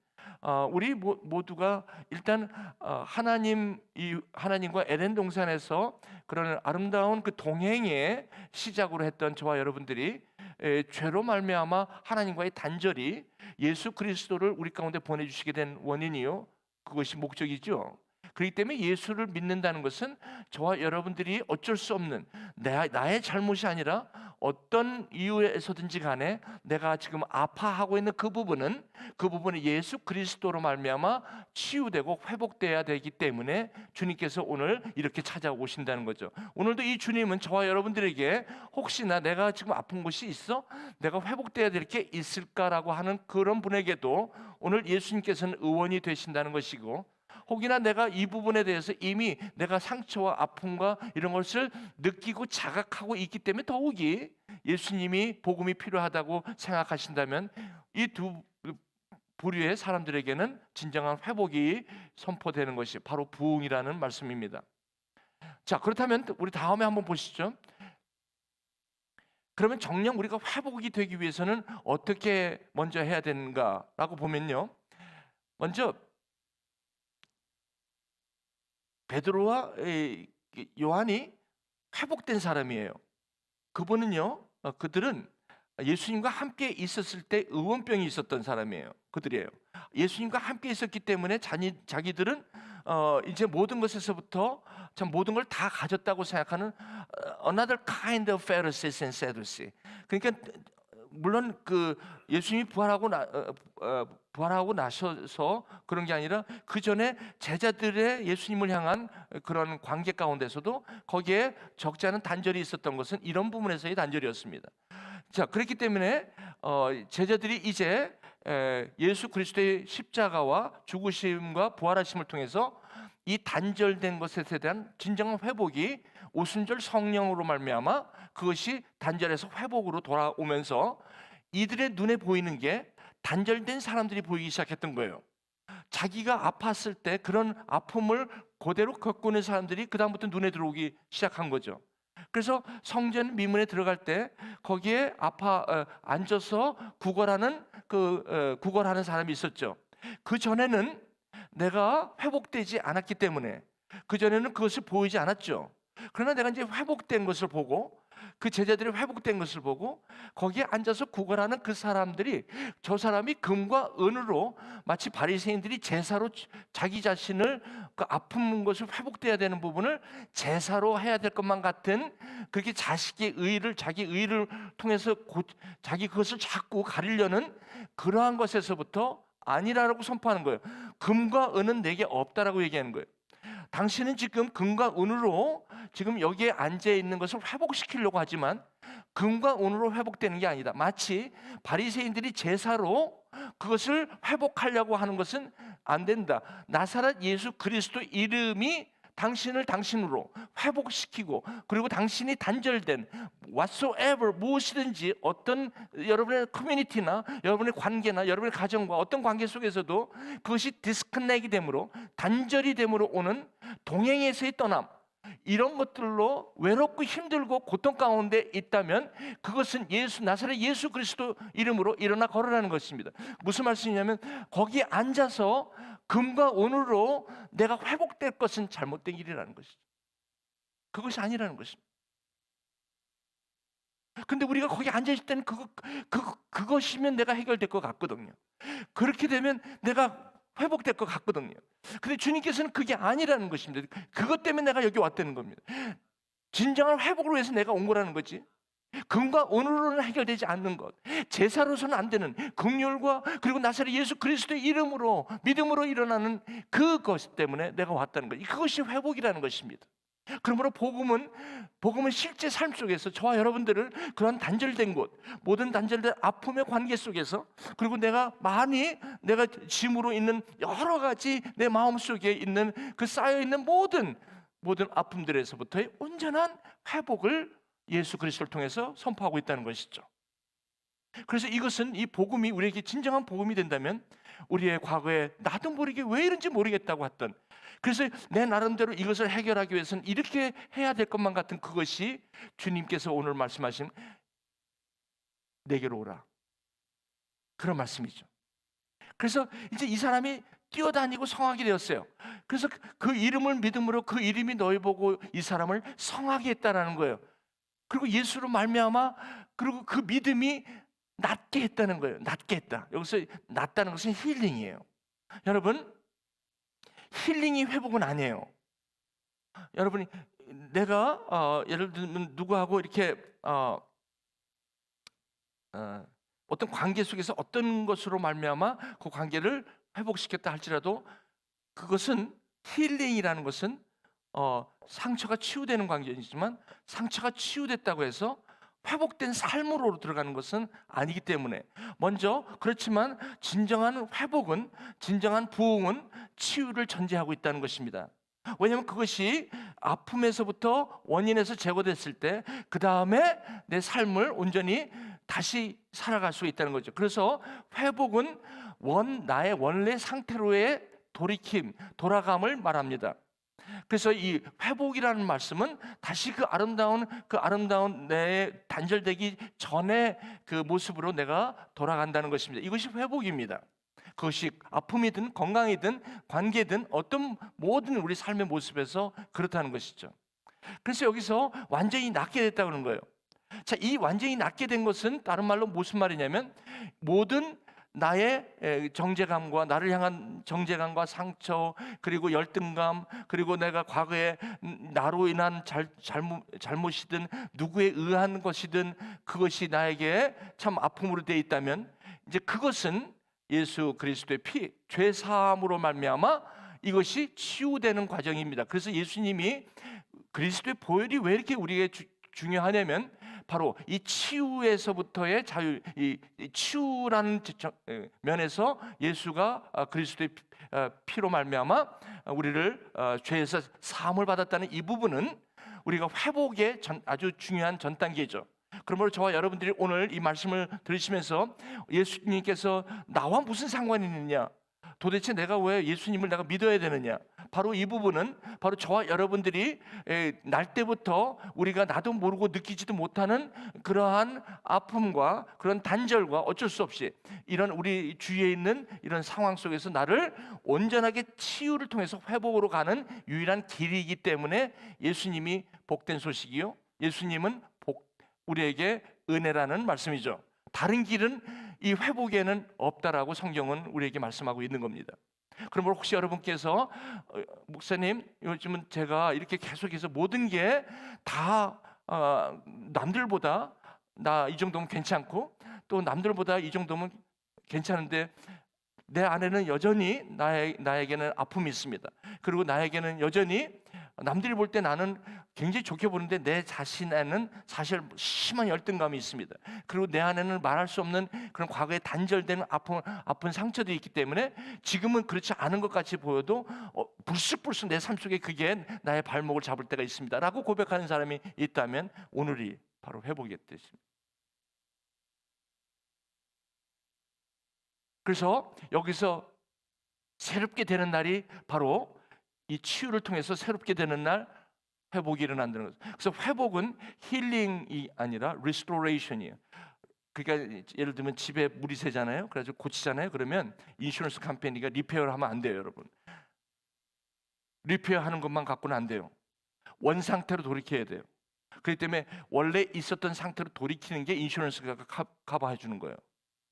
우리 모두가 일단 하나님과 에덴 동산에서 그런 아름다운 그 동행의 시작으로 했던 저와 여러분들이 죄로 말미암아 하나님과의 단절이 예수 그리스도를 우리 가운데 보내주시게 된 원인이요, 그것이 목적이죠. 그렇기 때문에 예수를 믿는다는 것은 저와 여러분들이 어쩔 수 없는 나의 잘못이 아니라 어떤 이유에서든지 간에 내가 지금 아파하고 있는 그 부분은 예수 그리스도로 말미암아 치유되고 회복돼야 되기 때문에 주님께서 오늘 이렇게 찾아오신다는 거죠. 오늘도 이 주님은 저와 여러분들에게 혹시나 내가 지금 아픈 곳이 있어? 내가 회복돼야 될 게 있을까라고 하는 그런 분에게도 오늘 예수님께서는 의원이 되신다는 것이고, 혹이나 내가 이 부분에 대해서 이미 내가 상처와 아픔과 이런 것을 느끼고 자각하고 있기 때문에 더욱이 예수님이 복음이 필요하다고 생각하신다면 이 두 부류의 사람들에게는 진정한 회복이 선포되는 것이 바로 부흥이라는 말씀입니다. 자, 그렇다면 우리 다음에 한번 보시죠. 그러면 정녕 우리가 회복이 되기 위해서는 어떻게 먼저 해야 되는가라고 보면요, 먼저 베드로와 요한이 회복된 사람이에요. 그들은 예수님과 함께 있었을 때 의원병이 있었던 사람이에요. 그들이에요. 예수님과 함께 있었기 때문에 자기들은 이제 모든 것에서부터 참 모든 걸 다 가졌다고 생각하는 another kind of Pharisees and Sadducees. 그러니까 물론 그 예수님이 부활하고 나셔서 그런 게 아니라 그 전에 제자들의 예수님을 향한 그런 관계 가운데서도 거기에 적지 않은 단절이 있었던 것은 이런 부분에서의 단절이었습니다. 자, 그렇기 때문에 제자들이 이제 예수 그리스도의 십자가와 죽으심과 부활하심을 통해서 이 단절된 것에 대한 진정한 회복이 오순절 성령으로 말미암아 그것이 단절해서 회복으로 돌아오면서 이들의 눈에 보이는 게 단절된 사람들이 보이기 시작했던 거예요. 자기가 아팠을 때 그런 아픔을 그대로 겪고 있는 사람들이 그다음부터 눈에 들어오기 시작한 거죠. 그래서 성전 미문에 들어갈 때 거기에 앉아서 구걸하는 사람이 있었죠. 그 전에는 내가 회복되지 않았기 때문에 그 전에는 그것을 보이지 않았죠. 그러나 내가 이제 회복된 것을 보고 그 제자들이 회복된 것을 보고 거기에 앉아서 구걸하는 그 사람들이 저 사람이 금과 은으로 마치 바리새인들이 제사로 자기 자신을 그 아픈 것을 회복돼야 되는 부분을 제사로 해야 될 것만 같은 그렇게 자기 의를 통해서 자기 그것을 자꾸 가리려는 그러한 것에서부터 아니라고 선포하는 거예요. 금과 은은 내게 없다라고 얘기하는 거예요. 당신은 지금 금과 은으로 지금 여기에 앉아 있는 것을 회복시키려고 하지만 금과 은으로 회복되는 게 아니다. 마치 바리새인들이 제사로 그것을 회복하려고 하는 것은 안 된다. 나사렛 예수 그리스도 이름이 당신을 당신으로 회복시키고 그리고 당신이 단절된 whatsoever 무엇이든지 어떤 여러분의 커뮤니티나 여러분의 관계나 여러분의 가정과 어떤 관계 속에서도 그것이 디스커넥이 되므로 단절이 되므로 오는 동행에서의 떠남 이런 것들로 외롭고 힘들고 고통 가운데 있다면 그것은 나사렛 예수 그리스도 이름으로 일어나 걸으라는 것입니다. 무슨 말씀이냐면 거기에 앉아서 금과 은으로 내가 회복될 것은 잘못된 길이라는 것이죠. 그것이 아니라는 것입니다. 근데 우리가 거기 앉아있을 때는 그것이면 내가 해결될 것 같거든요. 그렇게 되면 내가 회복될 것 같거든요. 근데 주님께서는 그게 아니라는 것입니다. 그것 때문에 내가 여기 왔다는 겁니다. 진정한 회복을 위해서 내가 온 거라는 거지. 금과 은으로는 해결되지 않는 것, 제사로서는 안 되는 긍휼과 그리고 나사렛 예수 그리스도의 이름으로 믿음으로 일어나는 그것 때문에 내가 왔다는 것. 그것이 회복이라는 것입니다. 그러므로 복음은 실제 삶 속에서 저와 여러분들을 그런 단절된 곳, 모든 단절된 아픔의 관계 속에서 그리고 내가 짐으로 있는 여러 가지 내 마음 속에 있는 그 쌓여 있는 모든 아픔들에서부터의 온전한 회복을 예수 그리스도를 통해서 선포하고 있다는 것이죠. 그래서 이것은 이 복음이 우리에게 진정한 복음이 된다면 우리의 과거에 나도 모르게 왜 이런지 모르겠다고 했던 그래서 내 나름대로 이것을 해결하기 위해서는 이렇게 해야 될 것만 같은 그것이 주님께서 오늘 말씀하신 내게로 오라 그런 말씀이죠. 그래서 이제 이 사람이 뛰어다니고 성하게 되었어요. 그래서 그 이름을 믿음으로 그 이름이 너희 보고 이 사람을 성하게 했다라는 거예요. 그리고 예수로 말미암아 그리고 그 믿음이 낫게 했다는 거예요. 낫게 했다. 여기서 낫다는 것은 힐링이에요. 여러분 힐링이 회복은 아니에요. 여러분이 내가 예를 들면 누구하고 이렇게 어떤 관계 속에서 어떤 것으로 말미암아 그 관계를 회복시켰다 할지라도 그것은 힐링이라는 것은 상처가 치유되는 관계이지만 상처가 치유됐다고 해서 회복된 삶으로 들어가는 것은 아니기 때문에 먼저 그렇지만 진정한 회복은 진정한 부흥은 치유를 전제하고 있다는 것입니다. 왜냐하면 그것이 아픔에서부터 원인에서 제거됐을 때 그 다음에 내 삶을 온전히 다시 살아갈 수 있다는 거죠. 그래서 회복은 나의 원래 상태로의 돌아감을 말합니다. 그래서 이 회복이라는 말씀은 다시 그 아름다운 내 단절되기 전의 그 모습으로 내가 돌아간다는 것입니다. 이것이 회복입니다. 그것이 아픔이든 건강이든 관계든 어떤 모든 우리 삶의 모습에서 그렇다는 것이죠. 그래서 여기서 완전히 낫게 됐다고 하는 거예요. 자, 이 완전히 낫게 된 것은 다른 말로 무슨 말이냐면 모든 나의 정죄감과 나를 향한 정죄감과 상처, 그리고 열등감, 그리고 내가 과거에 나로 인한 잘못이든 누구에 의한 것이든 그것이 나에게 참 아픔으로 되어 있다면 이제 그것은 예수 그리스도의 피, 죄 사함으로 말미암아 이것이 치유되는 과정입니다. 그래서 예수님이 그리스도의 보혈이 왜 이렇게 우리에게 중요하냐면 바로 이 치유에서부터의 자유, 이 치유라는 면에서 예수가 그리스도의 피로 말미암아 우리를 죄에서 사함을 받았다는 이 부분은 우리가 회복의 아주 중요한 전 단계죠. 그러므로 저와 여러분들이 오늘 이 말씀을 들으시면서 예수님께서 나와 무슨 상관이 있느냐, 도대체 내가 왜 예수님을 내가 믿어야 되느냐, 바로 이 부분은 바로 저와 여러분들이 날 때부터 우리가 나도 모르고 느끼지도 못하는 그러한 아픔과 그런 단절과 어쩔 수 없이 이런 우리 주위에 있는 이런 상황 속에서 나를 온전하게 치유를 통해서 회복으로 가는 유일한 길이기 때문에 예수님이 복된 소식이요, 예수님은 우리에게 은혜라는 말씀이죠. 다른 길은 이 회복에는 없다라고 성경은 우리에게 말씀하고 있는 겁니다. 그러므로 혹시 여러분께서 목사님, 요즘은 제가 이렇게 계속해서 모든 게 다 남들보다 나 이 정도면 괜찮고 또 남들보다 이 정도면 괜찮은데 내 안에는 여전히 나에게는 아픔이 있습니다. 그리고 나에게는 여전히 남들이 볼 때 나는 굉장히 좋게 보는데 내 자신에는 사실 심한 열등감이 있습니다. 그리고 내 안에는 말할 수 없는 그런 과거에 단절되는 아픈 상처들이 있기 때문에 지금은 그렇지 않은 것 같이 보여도 불쑥불쑥 내 삶 속에 그게 나의 발목을 잡을 때가 있습니다 라고 고백하는 사람이 있다면 오늘이 바로 회복의 뜻입니다. 그래서 여기서 새롭게 되는 날이 바로 이 치유를 통해서 새롭게 되는 날, 회복이 일어난다는 거죠. 그래서 회복은 힐링이 아니라 리스토레이션이에요. 그러니까 예를 들면 집에 물이 새잖아요. 그래서 고치잖아요. 그러면 인슈런스 컴퍼니가 리페어를 하면 안 돼요, 여러분. 리페어 하는 것만 갖고는 안 돼요. 원 상태로 돌이켜야 돼요. 그렇기 때문에 원래 있었던 상태로 돌이키는 게 인슈런스가 커버해 주는 거예요.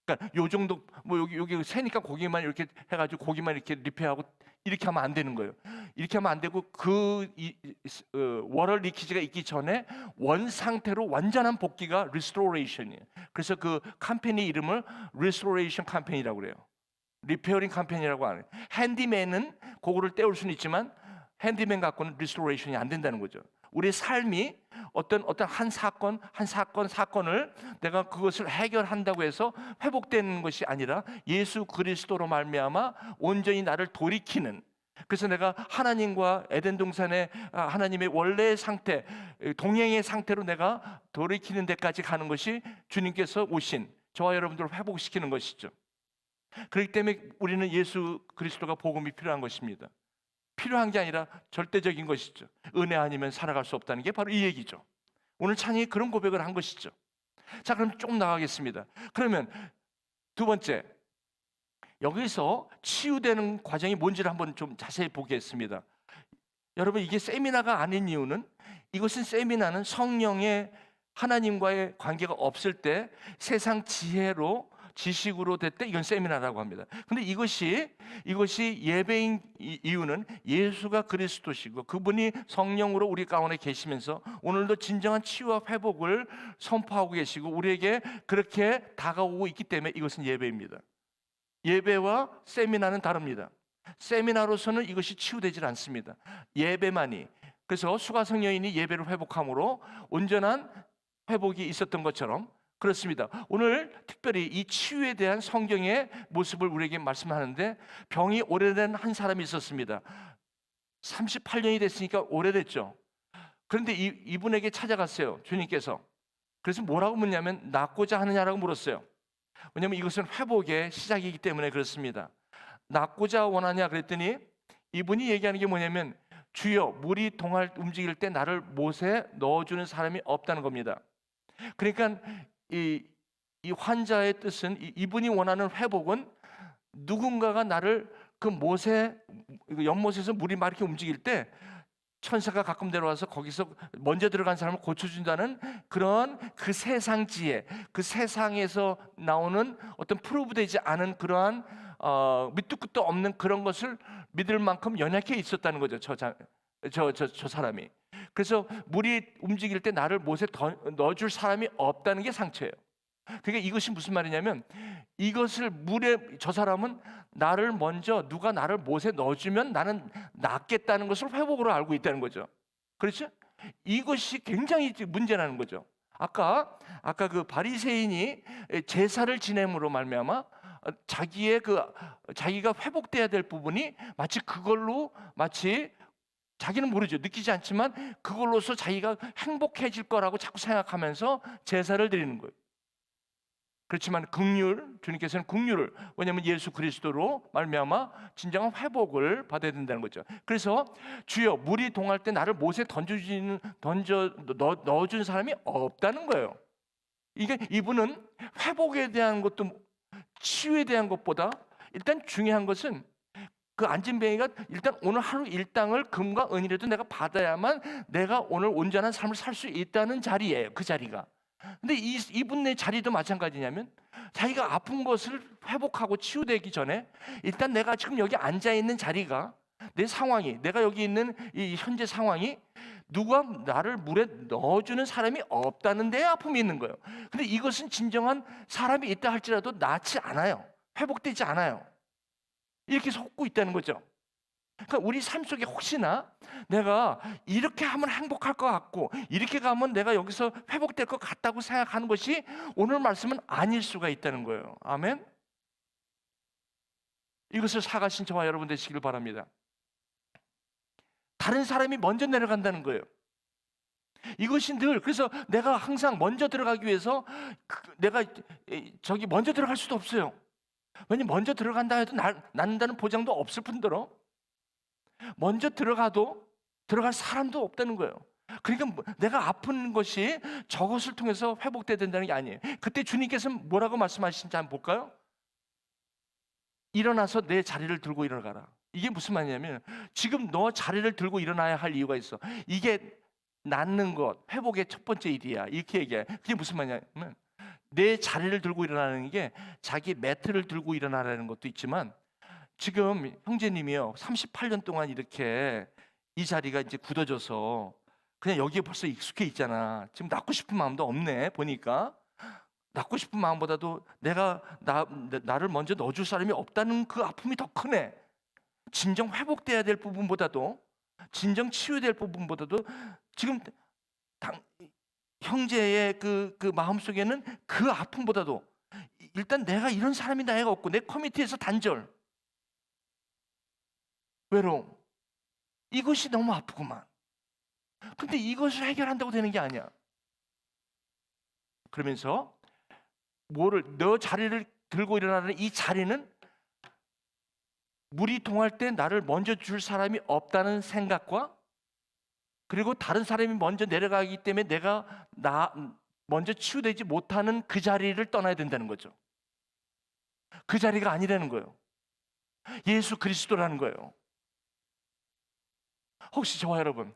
그러니까 요 정도 뭐 여기 새니까 고기만 이렇게 해가지고 고기만 이렇게 리페어하고 이렇게 하면 안 되는 거예요. 이렇게 하면 안 되고 워럴 리키지가 있기 전에 원 상태로 완전한 복귀가 restoration이에요. 그래서 그 컴퍼니 이름을 restoration 컴퍼니라고 그래요. 리페어링 컴퍼니라고 안 해요. 핸디맨은 그거를 떼올 수는 있지만 핸디맨 갖고는 restoration이 안 된다는 거죠. 우리 삶이 어떤 한 사건을 내가 그것을 해결한다고 해서 회복되는 것이 아니라 예수 그리스도로 말미암아 온전히 나를 돌이키는, 그래서 내가 하나님과 에덴 동산의 하나님의 원래의 상태, 동행의 상태로 내가 돌이키는 데까지 가는 것이 주님께서 오신 저와 여러분들을 회복시키는 것이죠. 그렇기 때문에 우리는 예수 그리스도가 복음이 필요한 것입니다. 필요한 게 아니라 절대적인 것이죠. 은혜 아니면 살아갈 수 없다는 게 바로 이 얘기죠. 오늘 찬이 그런 고백을 한 것이죠. 자, 그럼 조금 나가겠습니다. 그러면 두 번째, 여기서 치유되는 과정이 뭔지를 한번 좀 자세히 보겠습니다. 여러분, 이게 세미나가 아닌 이유는 이것은 세미나는 성령의 하나님과의 관계가 없을 때 세상 지식으로 될 때 이건 세미나라고 합니다. 근데 이것이 예배인 이유는 예수가 그리스도시고 그분이 성령으로 우리 가운데 계시면서 오늘도 진정한 치유와 회복을 선포하고 계시고 우리에게 그렇게 다가오고 있기 때문에 이것은 예배입니다. 예배와 세미나는 다릅니다. 세미나로서는 이것이 치유되질 않습니다. 예배만이. 그래서 수가성 여인이 예배를 회복함으로 온전한 회복이 있었던 것처럼 그렇습니다. 오늘 특별히 이 치유에 대한 성경의 모습을 우리에게 말씀하는데 병이 오래된 한 사람이 있었습니다. 38년이 됐으니까 오래됐죠. 그런데 이분에게 찾아갔어요, 주님께서. 그래서 뭐라고 묻냐면 낫고자 하느냐라고 물었어요. 왜냐하면 이것은 회복의 시작이기 때문에 그렇습니다. 낫고자 원하냐 그랬더니 이분이 얘기하는 게 뭐냐면 주여, 물이 움직일 때 나를 못에 넣어주는 사람이 없다는 겁니다. 그러니까 이 환자의 뜻은 이분이 원하는 회복은 누군가가 나를 그 연못에서 물이 막 이렇게 움직일 때 천사가 가끔 내려와서 거기서 먼저 들어간 사람을 고쳐준다는 그런 그 세상지혜, 그 세상에서 나오는 어떤 프로브되지 않은 그러한 밑도 끝도 없는 그런 것을 믿을 만큼 연약해 있었다는 거죠. 저 사람이. 그래서 물이 움직일 때 나를 못에 넣어줄 사람이 없다는 게 상처예요. 그러니까 이것이 무슨 말이냐면, 이것을 물에, 저 사람은 나를 먼저, 누가 나를 못에 넣어주면 나는 낫겠다는 것을 회복으로 알고 있다는 거죠. 그렇죠? 이것이 굉장히 문제라는 거죠. 아까 그 바리새인이 제사를 지냄으로 말미암아 자기가 회복돼야 될 부분이 마치 그걸로, 마치 자기는 모르죠. 느끼지 않지만 그걸로서 자기가 행복해질 거라고 자꾸 생각하면서 제사를 드리는 거예요. 그렇지만 주님께서는 긍휼을, 왜냐하면 예수 그리스도로 말미암아 진정한 회복을 받아야 된다는 거죠. 그래서 주여, 물이 동할 때 나를 못에 넣어준 사람이 없다는 거예요. 이분은 회복에 대한 것도, 치유에 대한 것보다 일단 중요한 것은, 그 안진뱅이가 일단 오늘 하루 일당을 금과 은이라도 내가 받아야만 내가 오늘 온전한 삶을 살 수 있다는 자리예요. 그 자리가. 근데 이분의 자리도 마찬가지냐면, 자기가 아픈 것을 회복하고 치유되기 전에 일단 내가 지금 여기 앉아 있는 자리가, 내 상황이, 내가 여기 있는 이 현재 상황이 누가 나를 물에 넣어주는 사람이 없다는 데 아픔이 있는 거예요. 근데 이것은 진정한 사람이 있다 할지라도 낫지 않아요. 회복되지 않아요. 이렇게 속고 있다는 거죠. 그러니까 우리 삶 속에 혹시나 내가 이렇게 하면 행복할 것 같고, 이렇게 가면 내가 여기서 회복될 것 같다고 생각하는 것이 오늘 말씀은 아닐 수가 있다는 거예요. 아멘. 이것을 사가신 저와 여러분 되시길 바랍니다. 다른 사람이 먼저 내려간다는 거예요. 이것이 늘, 그래서 내가 항상 먼저 들어가기 위해서 내가 저기 먼저 들어갈 수도 없어요. 왜냐면 먼저 들어간다 해도 낫는다는 보장도 없을 뿐더러 먼저 들어가도 들어갈 사람도 없다는 거예요. 그러니까 내가 아픈 것이 저것을 통해서 회복돼야 된다는 게 아니에요. 그때 주님께서는 뭐라고 말씀하시는지 한번 볼까요? 일어나서 내 자리를 들고 일어나가라. 이게 무슨 말이냐면, 지금 너 자리를 들고 일어나야 할 이유가 있어. 이게 낫는 것, 회복의 첫 번째 일이야. 이렇게 얘기해. 그게 무슨 말이냐면, 내 자리를 들고 일어나는 게 자기 매트를 들고 일어나라는 것도 있지만, 지금 형제님이요 38년 동안 이렇게 이 자리가 이제 굳어져서 그냥 여기에 벌써 익숙해 있잖아. 지금 낫고 싶은 마음도 없네. 보니까 낫고 싶은 마음보다도 나를 먼저 넣어줄 사람이 없다는 그 아픔이 더 크네. 진정 회복돼야 될 부분보다도, 진정 치유될 부분보다도 지금 형제의 그 마음 속에는 그 아픔보다도 일단 내가 이런 사람이 나이가 없고, 내 커뮤니티에서 단절, 외로움, 이것이 너무 아프구만. 근데 이것을 해결한다고 되는 게 아니야. 그러면서 너 자리를 들고 일어나는 이 자리는 물이 동할 때 나를 먼저 줄 사람이 없다는 생각과, 그리고 다른 사람이 먼저 내려가기 때문에 내가 먼저 치유되지 못하는 그 자리를 떠나야 된다는 거죠. 그 자리가 아니라는 거예요. 예수 그리스도라는 거예요. 혹시 저와 여러분,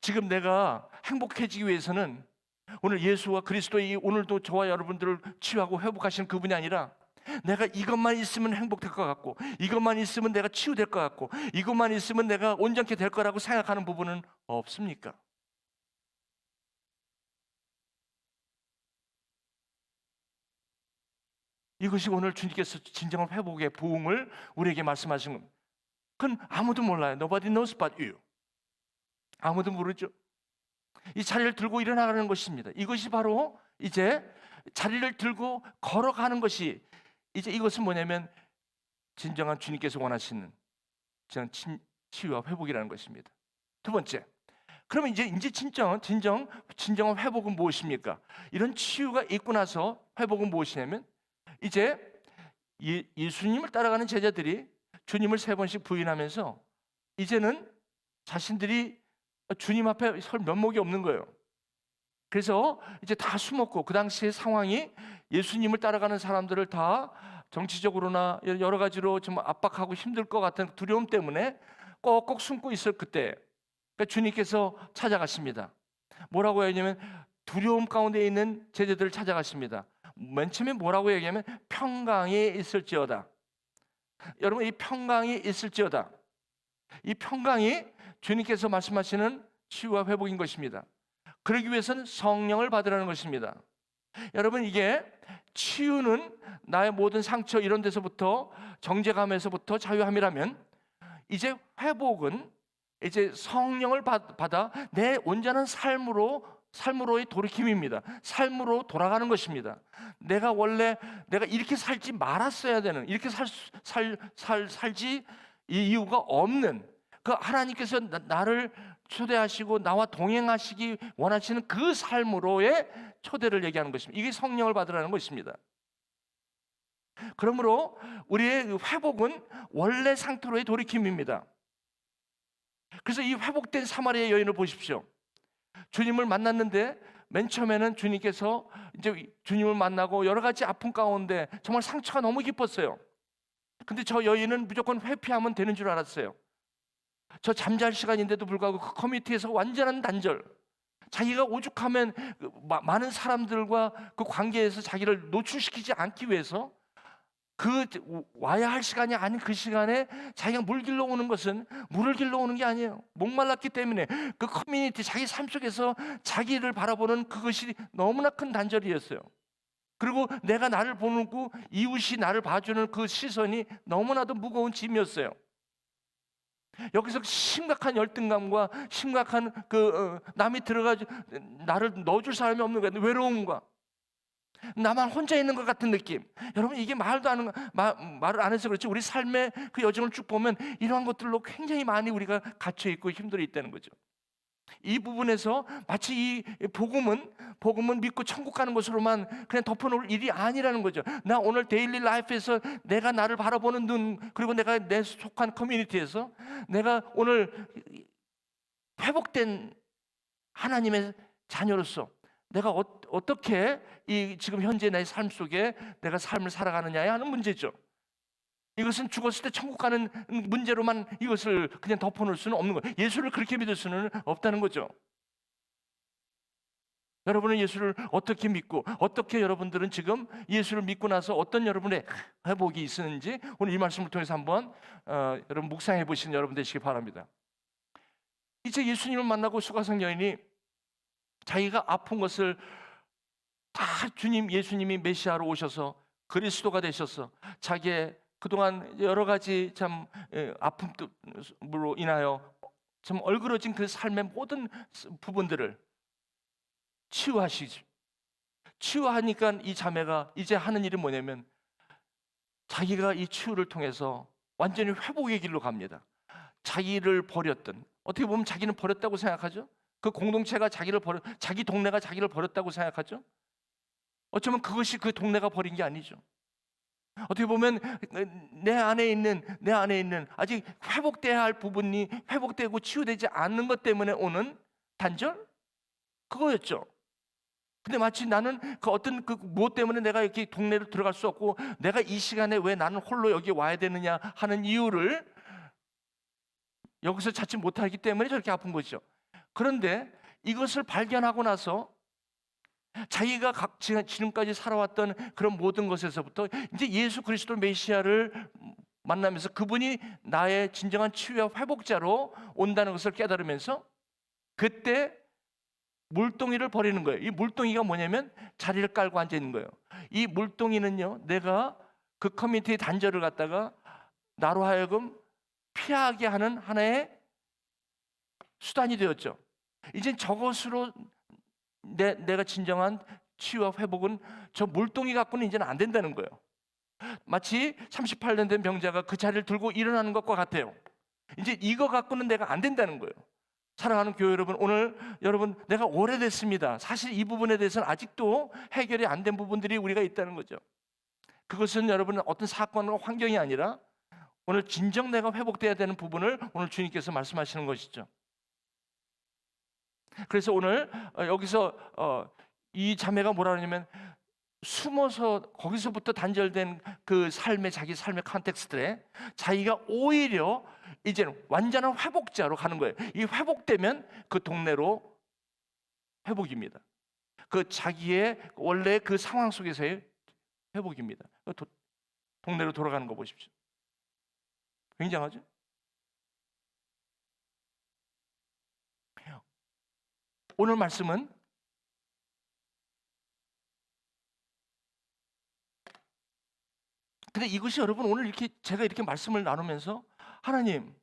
지금 내가 행복해지기 위해서는 오늘 예수와 그리스도의 오늘도 저와 여러분들을 치유하고 회복하시는 그분이 아니라, 내가 이것만 있으면 행복될 것 같고, 이것만 있으면 내가 치유될 것 같고, 이것만 있으면 내가 온전케 될 거라고 생각하는 부분은 없습니까? 이것이 오늘 주님께서 진정한 회복의 부흥을 우리에게 말씀하신 겁니다. 그건 아무도 몰라요. Nobody knows but you. 아무도 모르죠. 이 자리를 들고 일어나가는 것입니다. 이것이 바로 이제 자리를 들고 걸어가는 것이, 이제 이것은 뭐냐면 진정한 주님께서 원하시는 치유와 회복이라는 것입니다. 두 번째, 그러면 이제 진정한 회복은 무엇입니까? 이런 치유가 있고 나서 회복은 무엇이냐면, 이제 예수님을 따라가는 제자들이 주님을 3번씩 부인하면서 이제는 자신들이 주님 앞에 설 면목이 없는 거예요. 그래서 이제 다 숨었고, 그 당시의 상황이 예수님을 따라가는 사람들을 다 정치적으로나 여러 가지로 좀 압박하고 힘들 것 같은 두려움 때문에 꼭꼭 숨고 있을 그때, 그러니까 주님께서 찾아가십니다. 뭐라고 얘기하냐면 두려움 가운데 있는 제자들을 찾아가십니다. 맨 처음에 뭐라고 얘기하면 평강이 있을지어다. 여러분, 이 평강이 있을지어다. 이 평강이 주님께서 말씀하시는 치유와 회복인 것입니다. 그러기 위해서는 성령을 받으라는 것입니다. 여러분, 이게 치유는 나의 모든 상처 이런 데서부터, 정죄감에서부터 자유함이라면, 이제 회복은 이제 성령을 받아 내 온전한 삶으로의 돌이킴입니다. 삶으로 돌아가는 것입니다. 내가 원래 내가 이렇게 살지 말았어야 되는, 이렇게 살지 이 이유가 없는, 그 하나님께서 나를 초대하시고 나와 동행하시기 원하시는 그 삶으로의 초대를 얘기하는 것입니다. 이게 성령을 받으라는 것입니다. 그러므로 우리의 회복은 원래 상태로의 돌이킴입니다. 그래서 이 회복된 사마리아 여인을 보십시오. 주님을 만났는데 맨 처음에는 주님께서 이제 주님을 만나고 여러 가지 아픔 가운데 정말 상처가 너무 깊었어요. 근데 저 여인은 무조건 회피하면 되는 줄 알았어요. 저 잠잘 시간인데도 불구하고 그 커뮤니티에서 완전한 단절, 자기가 오죽하면 많은 사람들과 그 관계에서 자기를 노출시키지 않기 위해서 그 와야 할 시간이 아닌 그 시간에 자기가 물 길러 오는 것은 물을 길러 오는 게 아니에요. 목말랐기 때문에 그 커뮤니티, 자기 삶 속에서 자기를 바라보는 그것이 너무나 큰 단절이었어요. 그리고 내가 나를 보고 이웃이 나를 봐주는 그 시선이 너무나도 무거운 짐이었어요. 여기서 심각한 열등감과 심각한 남이 들어가지고 나를 넣어줄 사람이 없는 거야. 외로움과 나만 혼자 있는 것 같은 느낌. 여러분, 이게 말을 안 해서 그렇지 우리 삶의 그 여정을 쭉 보면 이러한 것들로 굉장히 많이 우리가 갇혀 있고 힘들어 있다는 거죠. 이 부분에서 마치 이 복음은 믿고 천국 가는 것으로만 그냥 덮어놓을 일이 아니라는 거죠. 나 오늘 데일리 라이프에서 내가 나를 바라보는 눈, 그리고 내가 내 속한 커뮤니티에서 내가 오늘 회복된 하나님의 자녀로서 내가 어떻게 이 지금 현재 내 삶 속에 내가 삶을 살아가느냐에 하는 문제죠. 이것은 죽었을 때 천국 가는 문제로만 이것을 그냥 덮어놓을 수는 없는 거예요. 예수를 그렇게 믿을 수는 없다는 거죠. 여러분은 예수를 어떻게 믿고, 어떻게 여러분들은 지금 예수를 믿고 나서 어떤 여러분의 회복이 있었는지 오늘 이 말씀을 통해서 한번 여러분 묵상해 보시는 여러분 되시기 바랍니다. 이제 예수님을 만나고 수가성 여인이 자기가 아픈 것을 다 예수님이 메시아로 오셔서 그리스도가 되셔서 자기의 그동안 여러 가지 참 아픔으로 인하여 참 얼그러진 그 삶의 모든 부분들을 치유하시죠. 치유하니까 이 자매가 이제 하는 일이 뭐냐면 자기가 이 치유를 통해서 완전히 회복의 길로 갑니다. 자기를 버렸던, 어떻게 보면 자기는 버렸다고 생각하죠. 그 공동체가 자기 동네가 자기를 버렸다고 생각하죠. 어쩌면 그것이 그 동네가 버린 게 아니죠. 어떻게 보면 내 안에 있는 아직 회복돼야 할 부분이 회복되고 치유되지 않는 것 때문에 오는 단절? 그거였죠. 근데 마치 나는 그 어떤 그 무엇 때문에 내가 이렇게 동네를 들어갈 수 없고 내가 이 시간에 왜 나는 홀로 여기 와야 되느냐 하는 이유를 여기서 찾지 못하기 때문에 저렇게 아픈 거죠. 그런데 이것을 발견하고 나서 자기가 지금까지 살아왔던 그런 모든 것에서부터 이제 예수 그리스도 메시아를 만나면서 그분이 나의 진정한 치유와 회복자로 온다는 것을 깨달으면서 그때 물동이를 버리는 거예요. 이 물동이가 뭐냐면 자리를 깔고 앉아 있는 거예요. 이 물동이는요, 내가 그 커뮤니티의 단절을 갖다가 나로 하여금 피하게 하는 하나의 수단이 되었죠. 이제 저것으로 내가 진정한 치유와 회복은 저 물동이 갖고는 이제는 안 된다는 거예요. 마치 38년 된 병자가 그 자리를 들고 일어나는 것과 같아요. 이제 이거 갖고는 내가 안 된다는 거예요. 사랑하는 교회 여러분, 오늘 여러분 내가 오래됐습니다. 사실 이 부분에 대해서는 아직도 해결이 안 된 부분들이 우리가 있다는 거죠. 그것은 여러분 어떤 사건과 환경이 아니라 오늘 진정 내가 회복돼야 되는 부분을 오늘 주님께서 말씀하시는 것이죠. 그래서 오늘 여기서 이 자매가 뭐라 하냐면 숨어서 거기서부터 단절된 그 자기 삶의 컨텍스트에 자기가 오히려 이제는 완전한 회복자로 가는 거예요. 이 회복되면 그 동네로 회복입니다. 그 자기의 원래 그 상황 속에서의 회복입니다. 동네로 돌아가는 거 보십시오. 굉장하죠? 오늘 말씀은 근데 이것이 여러분 오늘 이렇게 제가 이렇게 말씀을 나누면서 하나님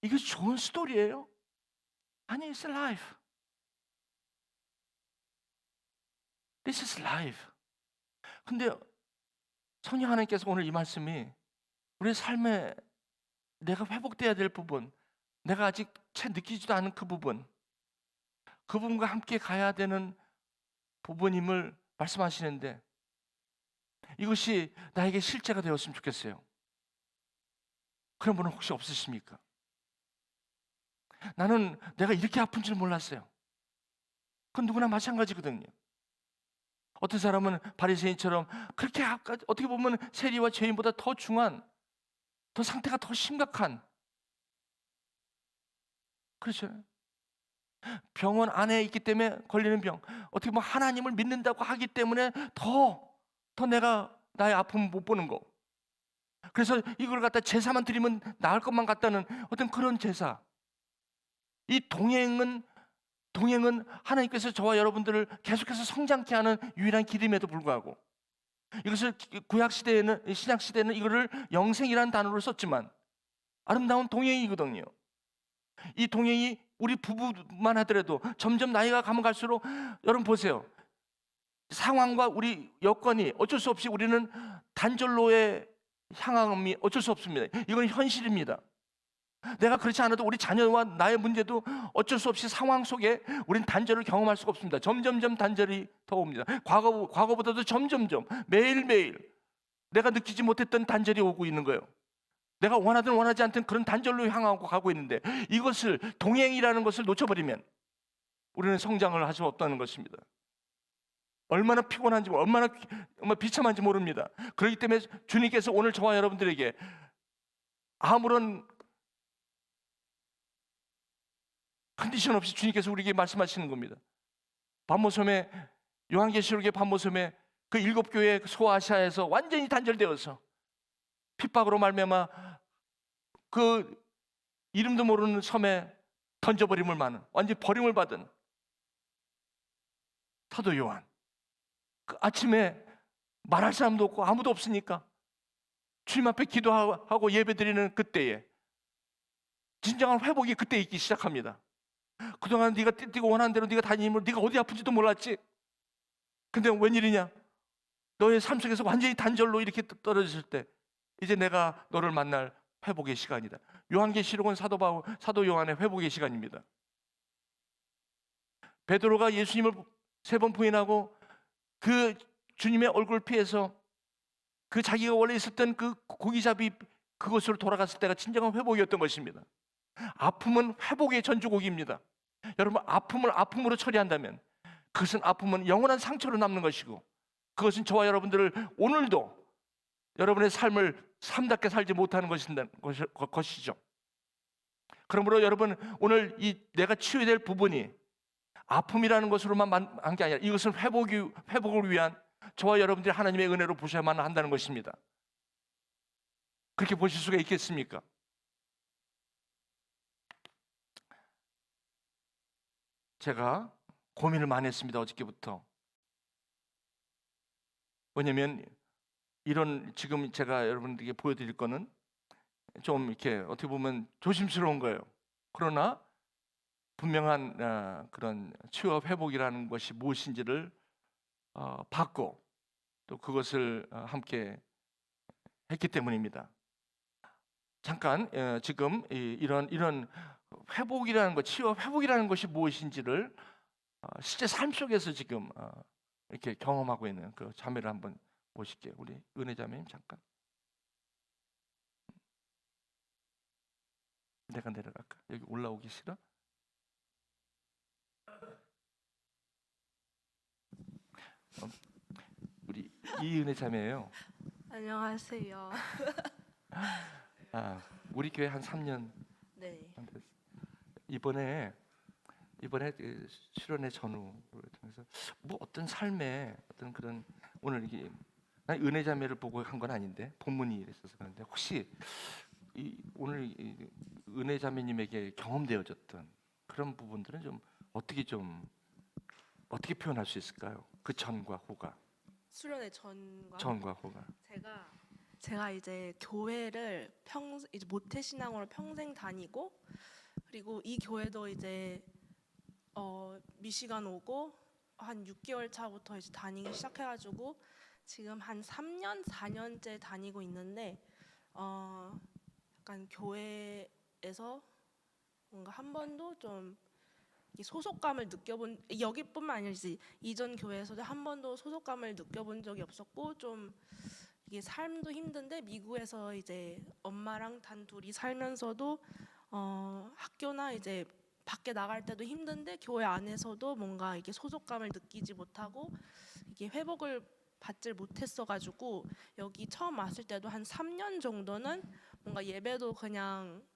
이게 좋은 스토리예요? 아니, it's life. This is life. 근데 성령 하나님께서 오늘 이 말씀이 우리의 삶에 내가 회복돼야 될 부분, 내가 아직 채 느끼지도 않은 그 부분과 함께 가야 되는 부분임을 말씀하시는데 이것이 나에게 실제가 되었으면 좋겠어요. 그런 분은 혹시 없으십니까? 나는 내가 이렇게 아픈 줄 몰랐어요. 그건 누구나 마찬가지거든요. 어떤 사람은 바리새인처럼 그렇게 어떻게 보면 세리와 죄인보다 더 중한, 더 상태가 더 심각한, 그렇죠? 병원 안에 있기 때문에 걸리는 병, 어떻게 보면 하나님을 믿는다고 하기 때문에 더 내가 나의 아픔을 못 보는 거. 그래서 이걸 갖다 제사만 드리면 나을 것만 같다는 어떤 그런 제사. 이 동행은 하나님께서 저와 여러분들을 계속해서 성장케 하는 유일한 길임에도 불구하고 이것을 신약 시대에는 이거를 영생이라는 단어로 썼지만 아름다운 동행이거든요. 이 동행이 우리 부부만 하더라도 점점 나이가 가면 갈수록 여러분 보세요. 상황과 우리 여건이 어쩔 수 없이 우리는 단절로의 향함이 어쩔 수 없습니다. 이건 현실입니다. 내가 그렇지 않아도 우리 자녀와 나의 문제도 어쩔 수 없이 상황 속에 우린 단절을 경험할 수가 없습니다. 점점점 단절이 더 옵니다. 과거보다도 점점점 매일매일 내가 느끼지 못했던 단절이 오고 있는 거예요. 내가 원하든 원하지 않든 그런 단절로 향하고 가고 있는데 이것을 동행이라는 것을 놓쳐버리면 우리는 성장을 할 수 없다는 것입니다. 얼마나 피곤한지 얼마나 비참한지 모릅니다. 그렇기 때문에 주님께서 오늘 저와 여러분들에게 아무런 컨디션 없이 주님께서 우리에게 말씀하시는 겁니다. 반모섬에 요한계시록의 반모섬에 그 7교회 소아시아에서 완전히 단절되어서 핍박으로 말미암아 그 이름도 모르는 섬에 던져버림을 받은 완전히 버림을 받은 사도 요한. 그 아침에 말할 사람도 없고 아무도 없으니까 주님 앞에 기도하고 예배드리는 그때에 진정한 회복이 그때 있기 시작합니다. 그동안 네가 원하는 대로 네가 다니면 네가 어디 아픈지도 몰랐지. 근데 웬일이냐? 너의 삶 속에서 완전히 단절로 이렇게 떨어졌을 때 이제 내가 너를 만날 회복의 시간이다. 요한계시록은 사도 요한의 회복의 시간입니다. 베드로가 예수님을 3번 부인하고 그 주님의 얼굴을 피해서 그 자기가 원래 있었던 그 고기잡이 그곳으로 돌아갔을 때가 진정한 회복이었던 것입니다. 아픔은 회복의 전주곡입니다. 여러분, 아픔을 아픔으로 처리한다면 그것은 아픔은 영원한 상처로 남는 것이고 그것은 저와 여러분들을 오늘도 여러분의 삶을 삶답게 살지 못하는 것이죠. 그러므로 여러분 오늘 이 내가 치유해야 될 부분이 아픔이라는 것으로만 한 게 아니라 이것은 회복을 위한 저와 여러분들이 하나님의 은혜로 보셔야만 한다는 것입니다. 그렇게 보실 수가 있겠습니까? 제가 고민을 많이 했습니다. 어저께부터. 왜냐하면 이런 지금 제가 여러분들에게 보여드릴 거는 좀 이렇게 어떻게 보면 조심스러운 거예요. 그러나 분명한 그런 치유와 회복이라는 것이 무엇인지를 받고 또 그것을 함께 했기 때문입니다. 잠깐 지금 이런 회복이라는 것, 치유와 회복이라는 것이 무엇인지를 실제 삶 속에서 지금 이렇게 경험하고 있는 그 자매를 한번 보실게요. 우리 은혜 자매님 잠깐. 내가 내려갈까? 여기 올라오기 싫어? 어, 우리 이은혜 자매예요. 안녕하세요. 우리 교회 한 3년 네. 됐어요. 이번에 그 수련회 전후를 통해서 뭐 어떤 삶의 어떤 그런 오늘 이게 난 은혜 자매를 보고 한 건 아닌데 본문이 있어서 그런데 혹시 오늘 은혜 자매님에게 경험되어졌던 그런 부분들은 어떻게 표현할 수 있을까요? 그 전과 후가. 수련회 전과 전과 후가. 제가 이제 교회를 이제 모태신앙으로 평생 다니고, 그리고 이 교회도 이제 미시간 오고 한 6개월 차부터 이제 다니기 시작해가지고 지금 한 3년 4년째 다니고 있는데, 약간 교회에서 뭔가 한 번도 좀 이 소속감을 느껴본, 여기뿐만 아니지 이전 교회에서도 한 번도 소속감을 느껴본 적이 없었고, 좀 이게 삶도 힘든데 미국에서 이제 엄마랑 단둘이 살면서도 학교나 이제 밖에 나갈 때도 힘든데 교회 안에서도 뭔가 이게 소속감을 느끼지 못하고 이게 회복을 받질 못했어가지고, 여기 처음 왔을 때도 한 3년 정도는 뭔가 예배도 그냥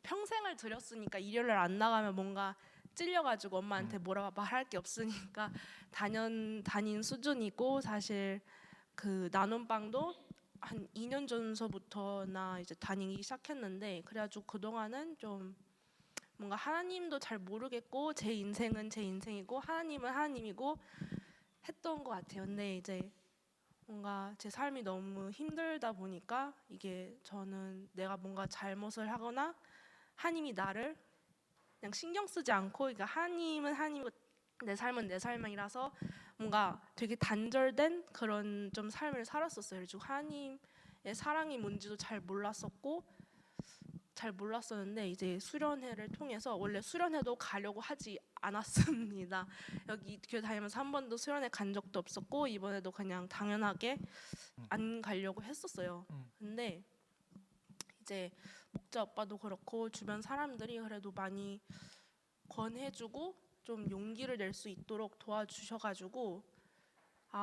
평생을 드렸으니까 일요일 날 안 나가면 뭔가 찔려가지고 엄마한테 뭐라 말할 게 없으니까 다닌 수준이고, 사실 그 나눔방도 한 2년 전서부터나 이제 다니기 시작했는데, 그래가지고 그동안은 좀 뭔가 하나님도 잘 모르겠고 제 인생은 제 인생이고 하나님은 하나님이고 했던 것 같아요. 근데 이제 뭔가 제 삶이 너무 힘들다 보니까 이게 저는 내가 뭔가 잘못을 하거나 하나님이 나를 그냥 신경 쓰지 않고, 그러니까 하나님은 하나님이고 내 삶은 내 삶이라서 뭔가 되게 단절된 그런 좀 삶을 살았었어요. 그래서 하나님의 사랑이 뭔지도 잘 몰랐었는데 이제 수련회를 통해서, 원래 수련회도 가려고 하지 않았습니다. 여기 교회 다니면서 한 번도 수련회 간 적도 없었고 이번에도 그냥 당연하게 안 가려고 했었어요. 근데 이제 목자 오빠도 그렇고 주변 사람들이 그래도 많이 권해주고 좀 용기를 낼 수 있도록 도와주셔가지고,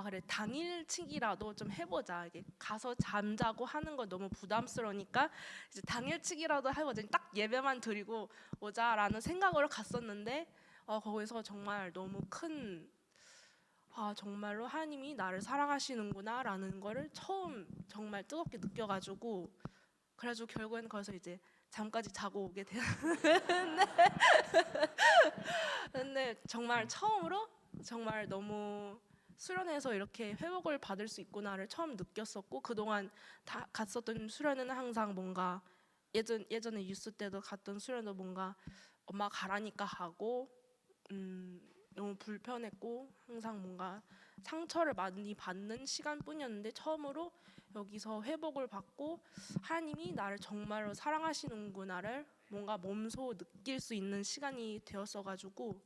그래 당일치기라도 좀 해보자. 이게 가서 잠자고 하는 거 너무 부담스러우니까 이제 당일치기라도 해보자. 딱 예배만 드리고 오자라는 생각으로 갔었는데, 거기서 정말 너무 큰, 정말로 하나님이 나를 사랑하시는구나라는 거를 처음 정말 뜨겁게 느껴가지고, 그래가지고 결국에는 거기서 이제 잠까지 자고 오게 되는데 근데 정말 처음으로 정말 너무 수련회에서 이렇게 회복을 받을 수 있구나를 처음 느꼈었고, 그동안 다 갔었던 수련회는 항상 뭔가 예전에 유스 때도 갔던 수련도 뭔가 엄마 가라니까 하고 너무 불편했고 항상 뭔가 상처를 많이 받는 시간뿐이었는데, 처음으로 여기서 회복을 받고 하나님이 나를 정말로 사랑하시는구나를 뭔가 몸소 느낄 수 있는 시간이 되었어가지고,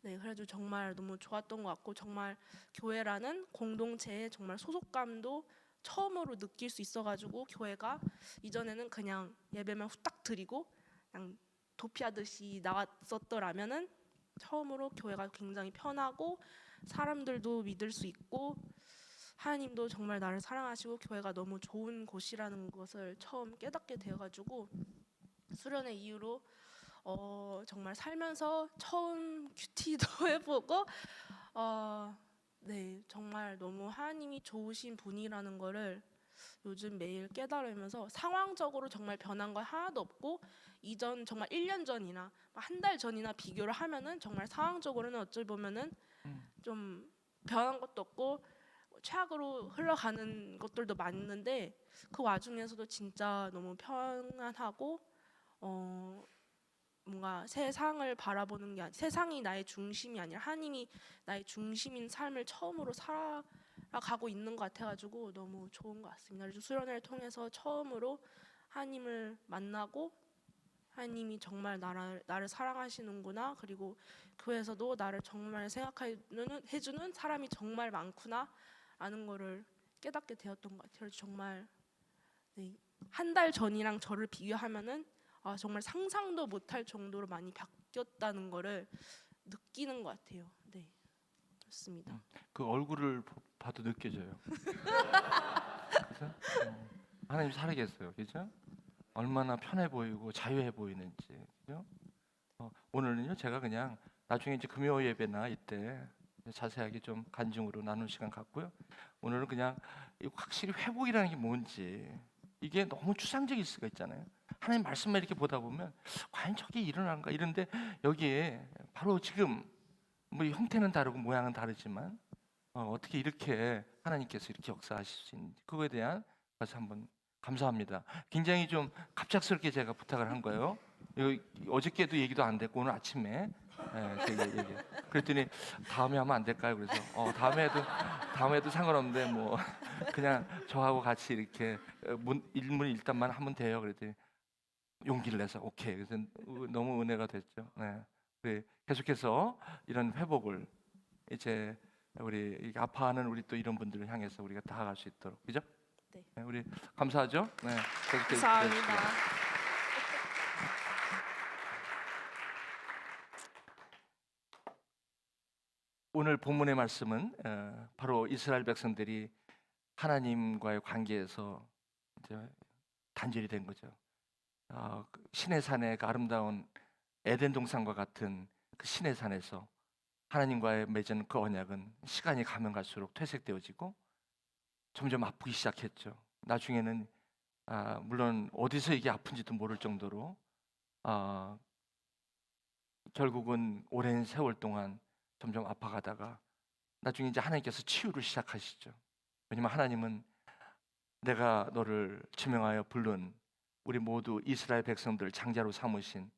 네, 그래도 정말 너무 좋았던 것 같고, 정말 교회라는 공동체에 정말 소속감도 처음으로 느낄 수 있어가지고, 교회가 이전에는 그냥 예배만 후딱 드리고 그냥 도피하듯이 나왔었더라면은 처음으로 교회가 굉장히 편하고 사람들도 믿을 수 있고 하나님도 정말 나를 사랑하시고 교회가 너무 좋은 곳이라는 것을 처음 깨닫게 되어가지고, 수련회 이후로 정말 살면서 처음 큐티도 해보고, 네, 정말 너무 하나님이 좋으신 분이라는 거를 요즘 매일 깨달으면서, 상황적으로 정말 변한 거 하나도 없고, 이전 정말 1년 전이나 한 달 전이나 비교를 하면은 정말 상황적으로는 어찌 보면은 좀 변한 것도 없고 최악으로 흘러가는 것들도 많은데, 그 와중에서도 진짜 너무 평안하고 뭔가 세상을 바라보는 게 세상이 나의 중심이 아니라 하나님이 나의 중심인 삶을 처음으로 살아가고 있는 것 같아가지고 너무 좋은 것 같습니다. 그래서 수련회를 통해서 처음으로 하나님을 만나고, 하나님이 정말 나를 사랑하시는구나, 그리고 교회에서도 나를 정말 생각해주는 사람이 정말 많구나 라는 거를 깨닫게 되었던 것 같아요. 그래서 정말 네, 한 달 전이랑 저를 비교하면은 정말 상상도 못할 정도로 많이 바뀌었다는 거를 느끼는 것 같아요. 네, 좋습니다. 그 얼굴을 봐도 느껴져요. 그죠? 하나님 살아계세요. 그죠? 얼마나 편해 보이고 자유해 보이는지. 그죠? 오늘은요 제가 그냥 나중에 이제 금요 예배나 이때 자세하게 좀 간증으로 나눌 시간 갖고요. 오늘은 그냥 확실히 회복이라는 게 뭔지, 이게 너무 추상적일 수가 있잖아요. 하나님 말씀만 이렇게 보다 보면 과연 저게 일어나는가 이런데, 여기에 바로 지금 뭐 형태는 다르고 모양은 다르지만 어떻게 이렇게 하나님께서 이렇게 역사하실 수 있는지, 그거에 대한 것을 한번 감사합니다. 굉장히 좀 갑작스럽게 제가 부탁을 한 거예요. 어저께도 얘기도 안 됐고 오늘 아침에 제가 얘기. 그랬더니 다음에 하면 안 될까요? 그래서 다음에도 상관없는데 뭐 그냥 저하고 같이 이렇게 일문 일단만 하면 돼요. 그랬더니 용기를 내서 오케이. 그래서 너무 은혜가 됐죠. 네. 계속해서 이런 회복을 이제 우리 아파하는 우리 또 이런 분들을 향해서 우리가 다가갈 수 있도록, 그죠? 네. 네, 우리 감사하죠. 네, 계속해서 감사합니다. 기도해주시고요. 오늘 본문의 말씀은 바로 이스라엘 백성들이 하나님과의 관계에서 이제 단절이 된 거죠. 그 신의 산의 그 아름다운 에덴 동산과 같은 그 신의 산에서 하나님과의 맺은 그 언약은 시간이 가면 갈수록 퇴색되어지고 점점 아프기 시작했죠. 나중에는 물론 어디서 이게 아픈지도 모를 정도로 결국은 오랜 세월 동안 점점 아파가다가 나중에 이제 하나님께서 치유를 시작하시죠. 왜냐면 하나님은 내가 너를 지명하여 부른 우리 모두 이스라엘 백성들 장자로 삼으신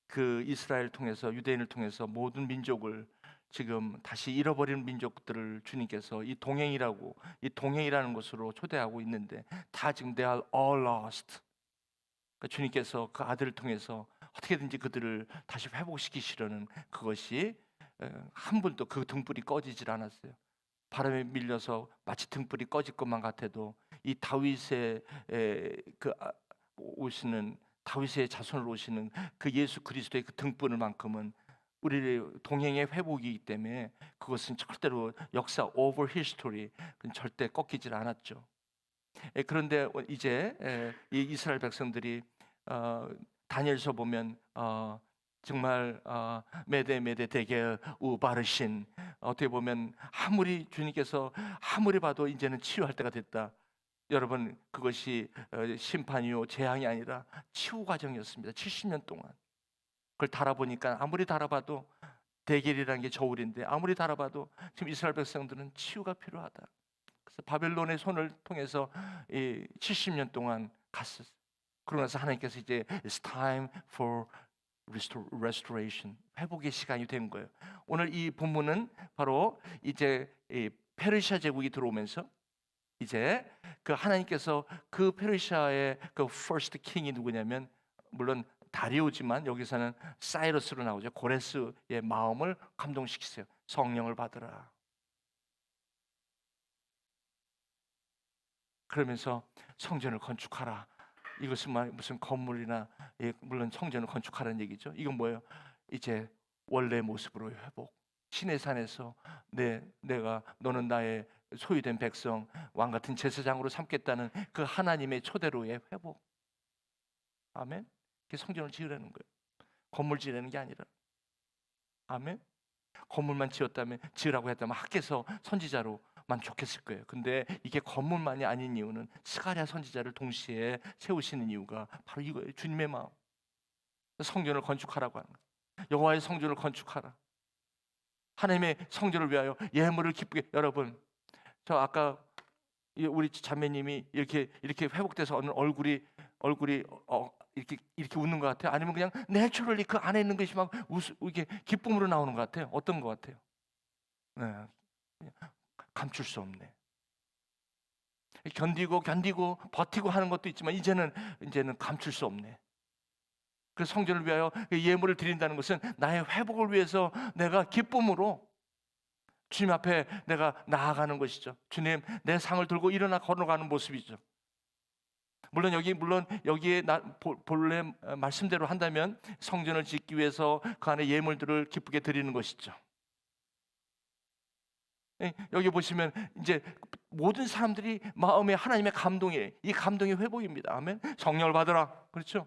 그 이스라엘 통해서, 유대인을 통해서 모든 민족을, 지금 다시 잃어버린 민족들을 주님께서 이 동행이라는 것으로 초대하고 있는데, 다 지금 they are all lost. 그러니까 주님께서 그 아들을 통해서 어떻게든지 그들을 다시 회복시키시려는 그것이, 한 분도 그 등불이 꺼지질 않았어요. 바람에 밀려서 마치 등불이 꺼질 것만 같아도 이 다윗의 오시는, 다윗의 자손으로 오시는 그 예수 그리스도의 그 등불만큼은 우리의 동행의 회복이기 때문에 그것은 절대로 역사 over history 절대 꺾이질 않았죠. 그런데 이제 이 이스라엘 백성들이 다니엘서 보면 정말 메데 대게 우바르신, 어떻게 보면 아무리 주님께서 아무리 봐도 이제는 치유할 때가 됐다. 여러분, 그것이 심판이요 재앙이 아니라 치유 과정이었습니다. 70년 동안 그걸 달아보니까, 아무리 달아봐도 대겔이라는 게 저울인데 아무리 달아봐도 지금 이스라엘 백성들은 치유가 필요하다. 그래서 바벨론의 손을 통해서 70년 동안 갔었어요. 그러고 나서 하나님께서 이제 It's time for restoration, 회복의 시간이 된 거예요. 오늘 이 본문은 바로 이제 페르시아 제국이 들어오면서 이제 그 하나님께서 그 페르시아의 그 first king이 누구냐면, 물론 다리오지만 여기서는 사이러스로 나오죠. 고레스의 마음을 감동시키세요. 성령을 받으라. 그러면서 성전을 건축하라. 이것은 무슨 건물이나, 물론 성전을 건축하라는 얘기죠. 이건 뭐예요? 이제 원래 모습으로의 회복. 신의 산에서 너는 나의 소유된 백성, 왕 같은 제사장으로 삼겠다는 그 하나님의 초대로의 회복. 아멘. 그게 성전을 지으라는 거예요. 건물 지으라는 게 아니라. 아멘. 건물만 지으라고 했다면 학개서 선지자로만 좋겠을 거예요. 근데 이게 건물만이 아닌 이유는 스가랴 선지자를 동시에 세우시는 이유가 바로 이거예요. 주님의 마음. 성전을 건축하라고 하는 거예요. 여호와의 성전을 건축하라. 하나님의 성전을 위하여 예물을 기쁘게. 여러분, 저 아까 우리 자매님이 이렇게 회복돼서 얼굴이 이렇게 웃는 것 같아요? 아니면 그냥 내추럴리 그 안에 있는 것이 막 이게 기쁨으로 나오는 것 같아요? 어떤 것 같아요? 네, 감출 수 없네. 견디고 버티고 하는 것도 있지만 이제는 감출 수 없네. 그 성전을 위하여 예물을 드린다는 것은 나의 회복을 위해서 내가 기쁨으로 주님 앞에 내가 나아가는 것이죠. 주님, 내 상을 들고 일어나 걸어가는 모습이죠. 물론 여기에 본래 말씀대로 한다면 성전을 짓기 위해서 그 안에 예물들을 기쁘게 드리는 것이죠. 여기 보시면 이제 모든 사람들이 마음에 하나님의 감동이, 이 감동이 회복입니다. 아멘. 성령을 받으라. 그렇죠?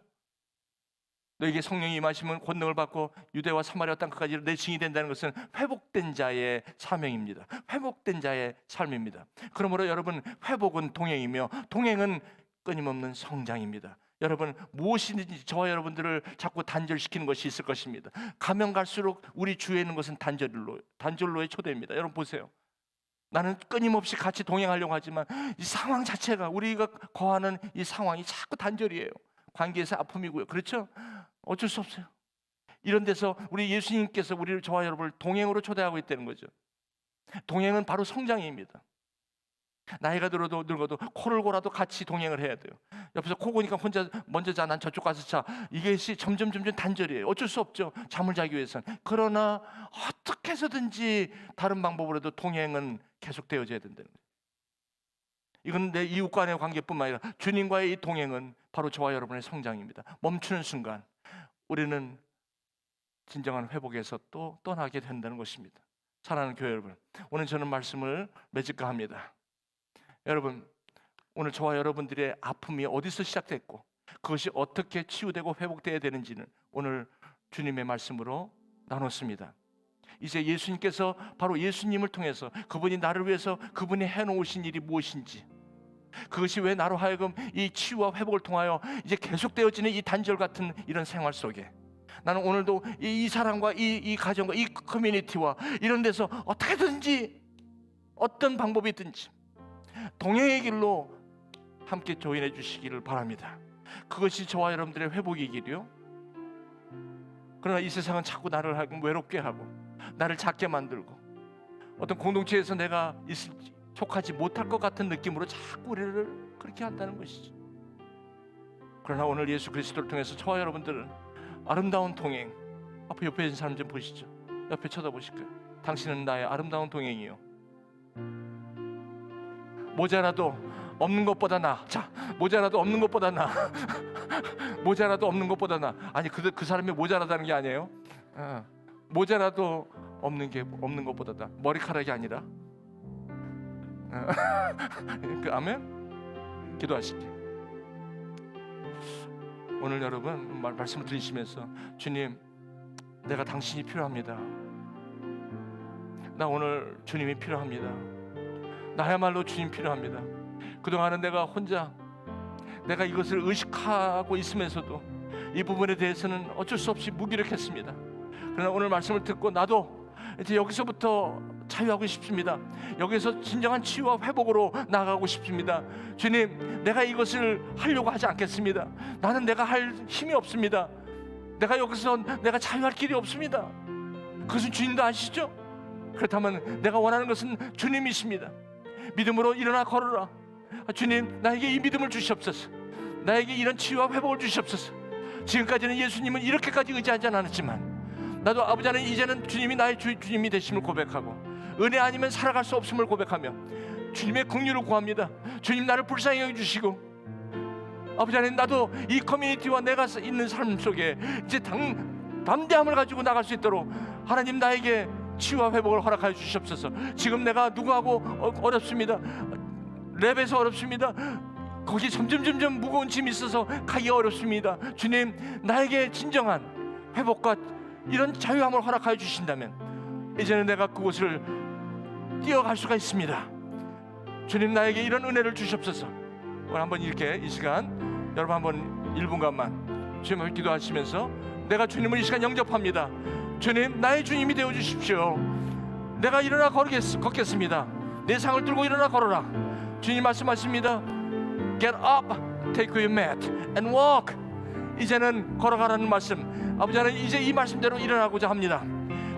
너에게 성령이 임하시면 권능을 받고 유대와 사마리아 땅까지 내 증인이 된다는 것은 회복된 자의 사명입니다. 회복된 자의 삶입니다. 그러므로 여러분, 회복은 동행이며 동행은 끊임없는 성장입니다. 여러분, 무엇이든지 저와 여러분들을 자꾸 단절시키는 것이 있을 것입니다. 가면 갈수록 우리 주위에 있는 것은 단절로의 초대입니다. 여러분 보세요. 나는 끊임없이 같이 동행하려고 하지만 이 상황 자체가, 우리가 거하는 이 상황이 자꾸 단절이에요. 관계에서 아픔이고요. 그렇죠? 어쩔 수 없어요. 이런 데서 우리 예수님께서 우리를, 저와 여러분을 동행으로 초대하고 있다는 거죠. 동행은 바로 성장입니다. 나이가 들어도 늙어도 코를 골아도 같이 동행을 해야 돼요. 옆에서 코 고니까 혼자 먼저 자, 난 저쪽 가서 자. 이게 점점 단절이에요. 어쩔 수 없죠. 잠을 자기 위해서는. 그러나 어떻게 해서든지 다른 방법으로도 동행은 계속되어져야 된다는 거예요. 이건 내 이웃 간의 관계뿐만 아니라 주님과의 이 동행은 바로 저와 여러분의 성장입니다. 멈추는 순간 우리는 진정한 회복에서 또 떠나게 된다는 것입니다. 사랑하는 교회 여러분, 오늘 저는 말씀을 맺을까 합니다. 여러분, 오늘 저와 여러분들의 아픔이 어디서 시작됐고 그것이 어떻게 치유되고 회복되어야 되는지는 오늘 주님의 말씀으로 나눴습니다. 이제 예수님께서, 바로 예수님을 통해서 그분이 나를 위해서 그분이 해놓으신 일이 무엇인지, 그것이 왜 나로 하여금 이 치유와 회복을 통하여 이제 계속되어지는 이 단절 같은 이런 생활 속에 나는 오늘도 이 사람과 이 가정과 이 커뮤니티와 이런 데서 어떻게든지 어떤 방법이든지 동행의 길로 함께 조인해 주시기를 바랍니다. 그것이 저와 여러분들의 회복이기요. 그러나 이 세상은 자꾸 나를 하여금 외롭게 하고 나를 작게 만들고 어떤 공동체에서 내가 속하지 못할 것 같은 느낌으로 자꾸 우리를 그렇게 한다는 것이죠. 그러나 오늘 예수 그리스도를 통해서 저와 여러분들은 아름다운 동행, 앞에 옆에 있는 사람 좀 보시죠. 옆에 쳐다보실까요? 당신은 나의 아름다운 동행이요. 모자라도 없는 것보다 나. 자, 모자라도 없는 것보다 나. 모자라도 없는 것보다 나. 아니, 그 사람이 모자라다는 게 아니에요. 모자라도 없는 것보다 나. 머리카락이 아니라. 아멘. 기도하실게. 오늘 여러분 말씀을 들으시면서 주님, 내가 당신이 필요합니다. 나 오늘 주님이 필요합니다. 나야말로 주님 필요합니다. 그동안은 내가 혼자 내가 이것을 의식하고 있으면서도 이 부분에 대해서는 어쩔 수 없이 무기력했습니다. 그러나 오늘 말씀을 듣고 나도 이제 여기서부터 자유하고 싶습니다. 여기서 진정한 치유와 회복으로 나아가고 싶습니다. 주님, 내가 이것을 하려고 하지 않겠습니다. 나는 내가 할 힘이 없습니다. 내가 여기서 내가 자유할 길이 없습니다. 그것은 주님도 아시죠? 그렇다면 내가 원하는 것은 주님이십니다. 믿음으로 일어나 걸어라. 주님, 나에게 이 믿음을 주시옵소서. 나에게 이런 치유와 회복을 주시옵소서. 지금까지는 예수님은 이렇게까지 의지하지 않았지만 나도 아버지 하나님, 이제는 주님이 나의 주님이 되심을 고백하고 은혜 아니면 살아갈 수 없음을 고백하며 주님의 긍휼을 구합니다. 주님, 나를 불쌍히 여겨주시고 아버지 하나님, 나도 이 커뮤니티와 내가 있는 삶 속에 이제 담대함을 가지고 나갈 수 있도록 하나님 나에게 치유와 회복을 허락하여 주시옵소서. 지금 내가 누구하고 어렵습니다. 랩에서 어렵습니다. 거기 점점 무거운 짐이 있어서 가기가 어렵습니다. 주님, 나에게 진정한 회복과 이런 자유함을 허락하여 주신다면 이제는 내가 그곳을 뛰어갈 수가 있습니다. 주님, 나에게 이런 은혜를 주시옵소서. 오늘 한번 이렇게 이 시간 여러분 한번 1분간만 주님을 기도하시면서 내가 주님을 이 시간 영접합니다. 주님, 나의 주님이 되어 주십시오. 내가 일어나 걷겠습니다. 내 상을 들고 일어나 걸어라. 주님 말씀하십니다. Get up, take your mat and walk. 이제는 걸어가라는 말씀. 아버지 하나님, 이제 이 말씀대로 일어나고자 합니다.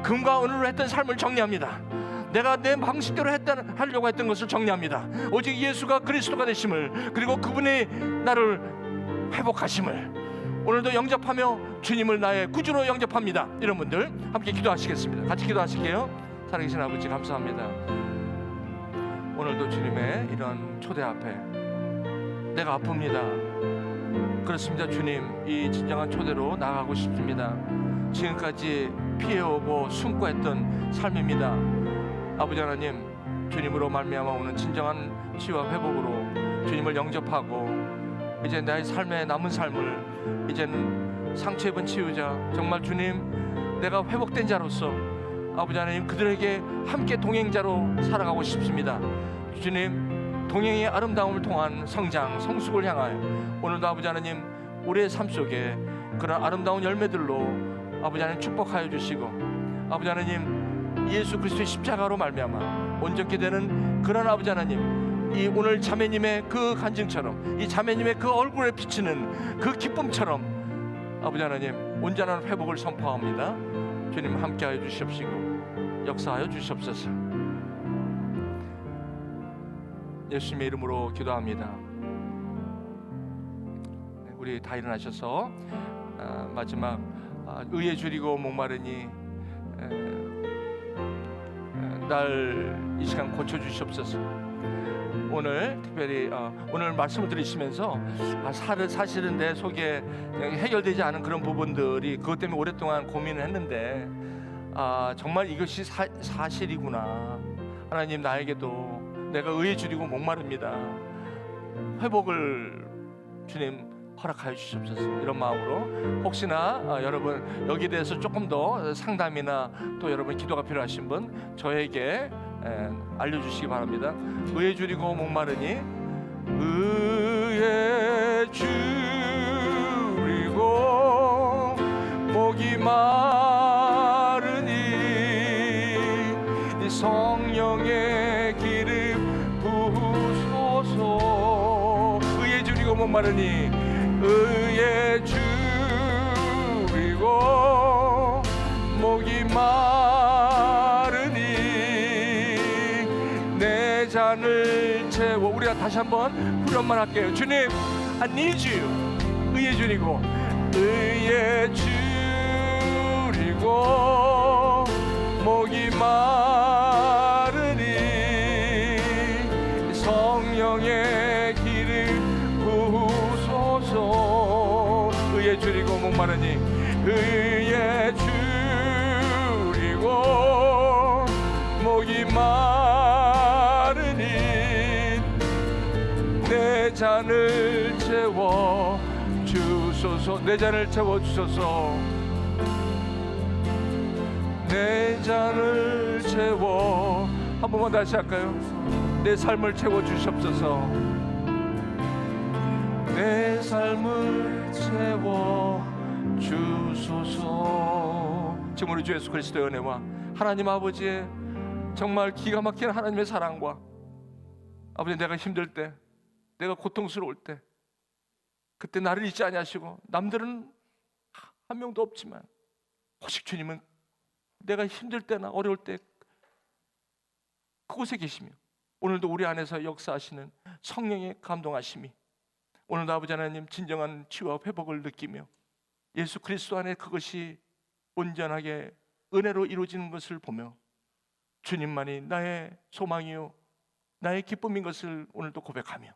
금과 은으로 했던 삶을 정리합니다. 내가 내 방식대로 하려고 했던 것을 정리합니다. 오직 예수가 그리스도가 되심을, 그리고 그분이 나를 회복하심을 오늘도 영접하며 주님을 나의 구주로 영접합니다. 이런 분들 함께 기도하시겠습니다. 같이 기도하실게요. 살아계신 아버지, 감사합니다. 오늘도 주님의 이런 초대 앞에 내가 아픕니다. 그렇습니다. 주님, 이 진정한 초대로 나가고 싶습니다. 지금까지 피해오고 숨고했던 삶입니다. 아버지 하나님, 주님으로 말미암아 오는 진정한 치유와 회복으로 주님을 영접하고 이제 나의 삶의 남은 삶을 이제는 상처 입은 치유자, 정말 주님 내가 회복된 자로서 아버지 하나님 그들에게 함께 동행자로 살아가고 싶습니다. 주님, 동행의 아름다움을 통한 성장, 성숙을 향하여 오늘도 아버지 하나님 우리의 삶 속에 그런 아름다운 열매들로 아버지 하나님 축복하여 주시고, 아버지 하나님 예수 그리스도의 십자가로 말미암아 온전케 되는 그런 아버지 하나님, 이 오늘 자매님의 그 간증처럼, 이 자매님의 그 얼굴에 비치는 그 기쁨처럼 아버지 하나님 온전한 회복을 선포합니다. 주님 함께하여 주시옵시고 역사하여 주시옵소서. 예수님의 이름으로 기도합니다. 우리 다 일어나셔서 마지막 의에 줄이고 목마르니 날 이 시간 고쳐주시옵소서. 오늘 특별히 오늘 말씀을 들으시면서 사실은 내 속에 해결되지 않은 그런 부분들이 그것 때문에 오랫동안 고민을 했는데 정말 이것이 사실이구나. 하나님 나에게도 내가 의에 줄이고 목마릅니다. 회복을 주님 허락하여 주시옵소서. 이런 마음으로 혹시나 여러분 여기에 대해서 조금 더 상담이나 또 여러분 기도가 필요하신 분 저에게 알려주시기 바랍니다. 의에 줄이고 목마르니 의에 줄이고 목이 마르니 이 성령의 기름 부으소서. 의에 줄이고 목마르니 의에 줄이고 목이 마르니 내 잔을 채워. 우리가 다시 한번 후렴만 할게요. 주님 I need you. 의에 줄이고 의에 줄이고 목이 마르니 성령의 기름 부으소서. 의에 줄이고 목마르니 의에 줄이고 목이 마르니 내 잔을 채워 주소서. 내 잔을 채워 주소서. 내 잔을 채워. 한 번만 다시 할까요? 내 삶을 채워 주시옵소서. 내 삶을 채워 주소서. 지금 우리 주 예수 그리스도의 은혜와 하나님 아버지의 정말 기가 막힌 하나님의 사랑과 아버지 내가 힘들 때, 내가 고통스러울 때 그때 나를 잊지 아니하시고 남들은 한 명도 없지만 오직 주님은 내가 힘들 때나 어려울 때 그곳에 계시며 오늘도 우리 안에서 역사하시는 성령의 감동하심이 오늘도 아버지 하나님 진정한 치유와 회복을 느끼며 예수 그리스도 안에 그것이 온전하게 은혜로 이루어지는 것을 보며 주님만이 나의 소망이요 나의 기쁨인 것을 오늘도 고백하며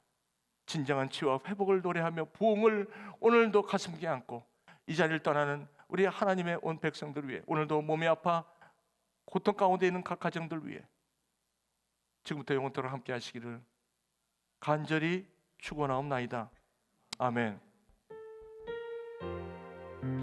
진정한 치유와 회복을 노래하며 부흥을 오늘도 가슴에 안고 이 자리를 떠나는 우리 하나님의 온 백성들 위해 오늘도 몸이 아파 고통 가운데 있는 각 가정들 위해 지금부터 영원토록 함께 하시기를 간절히 축원하옵나이다. 아멘.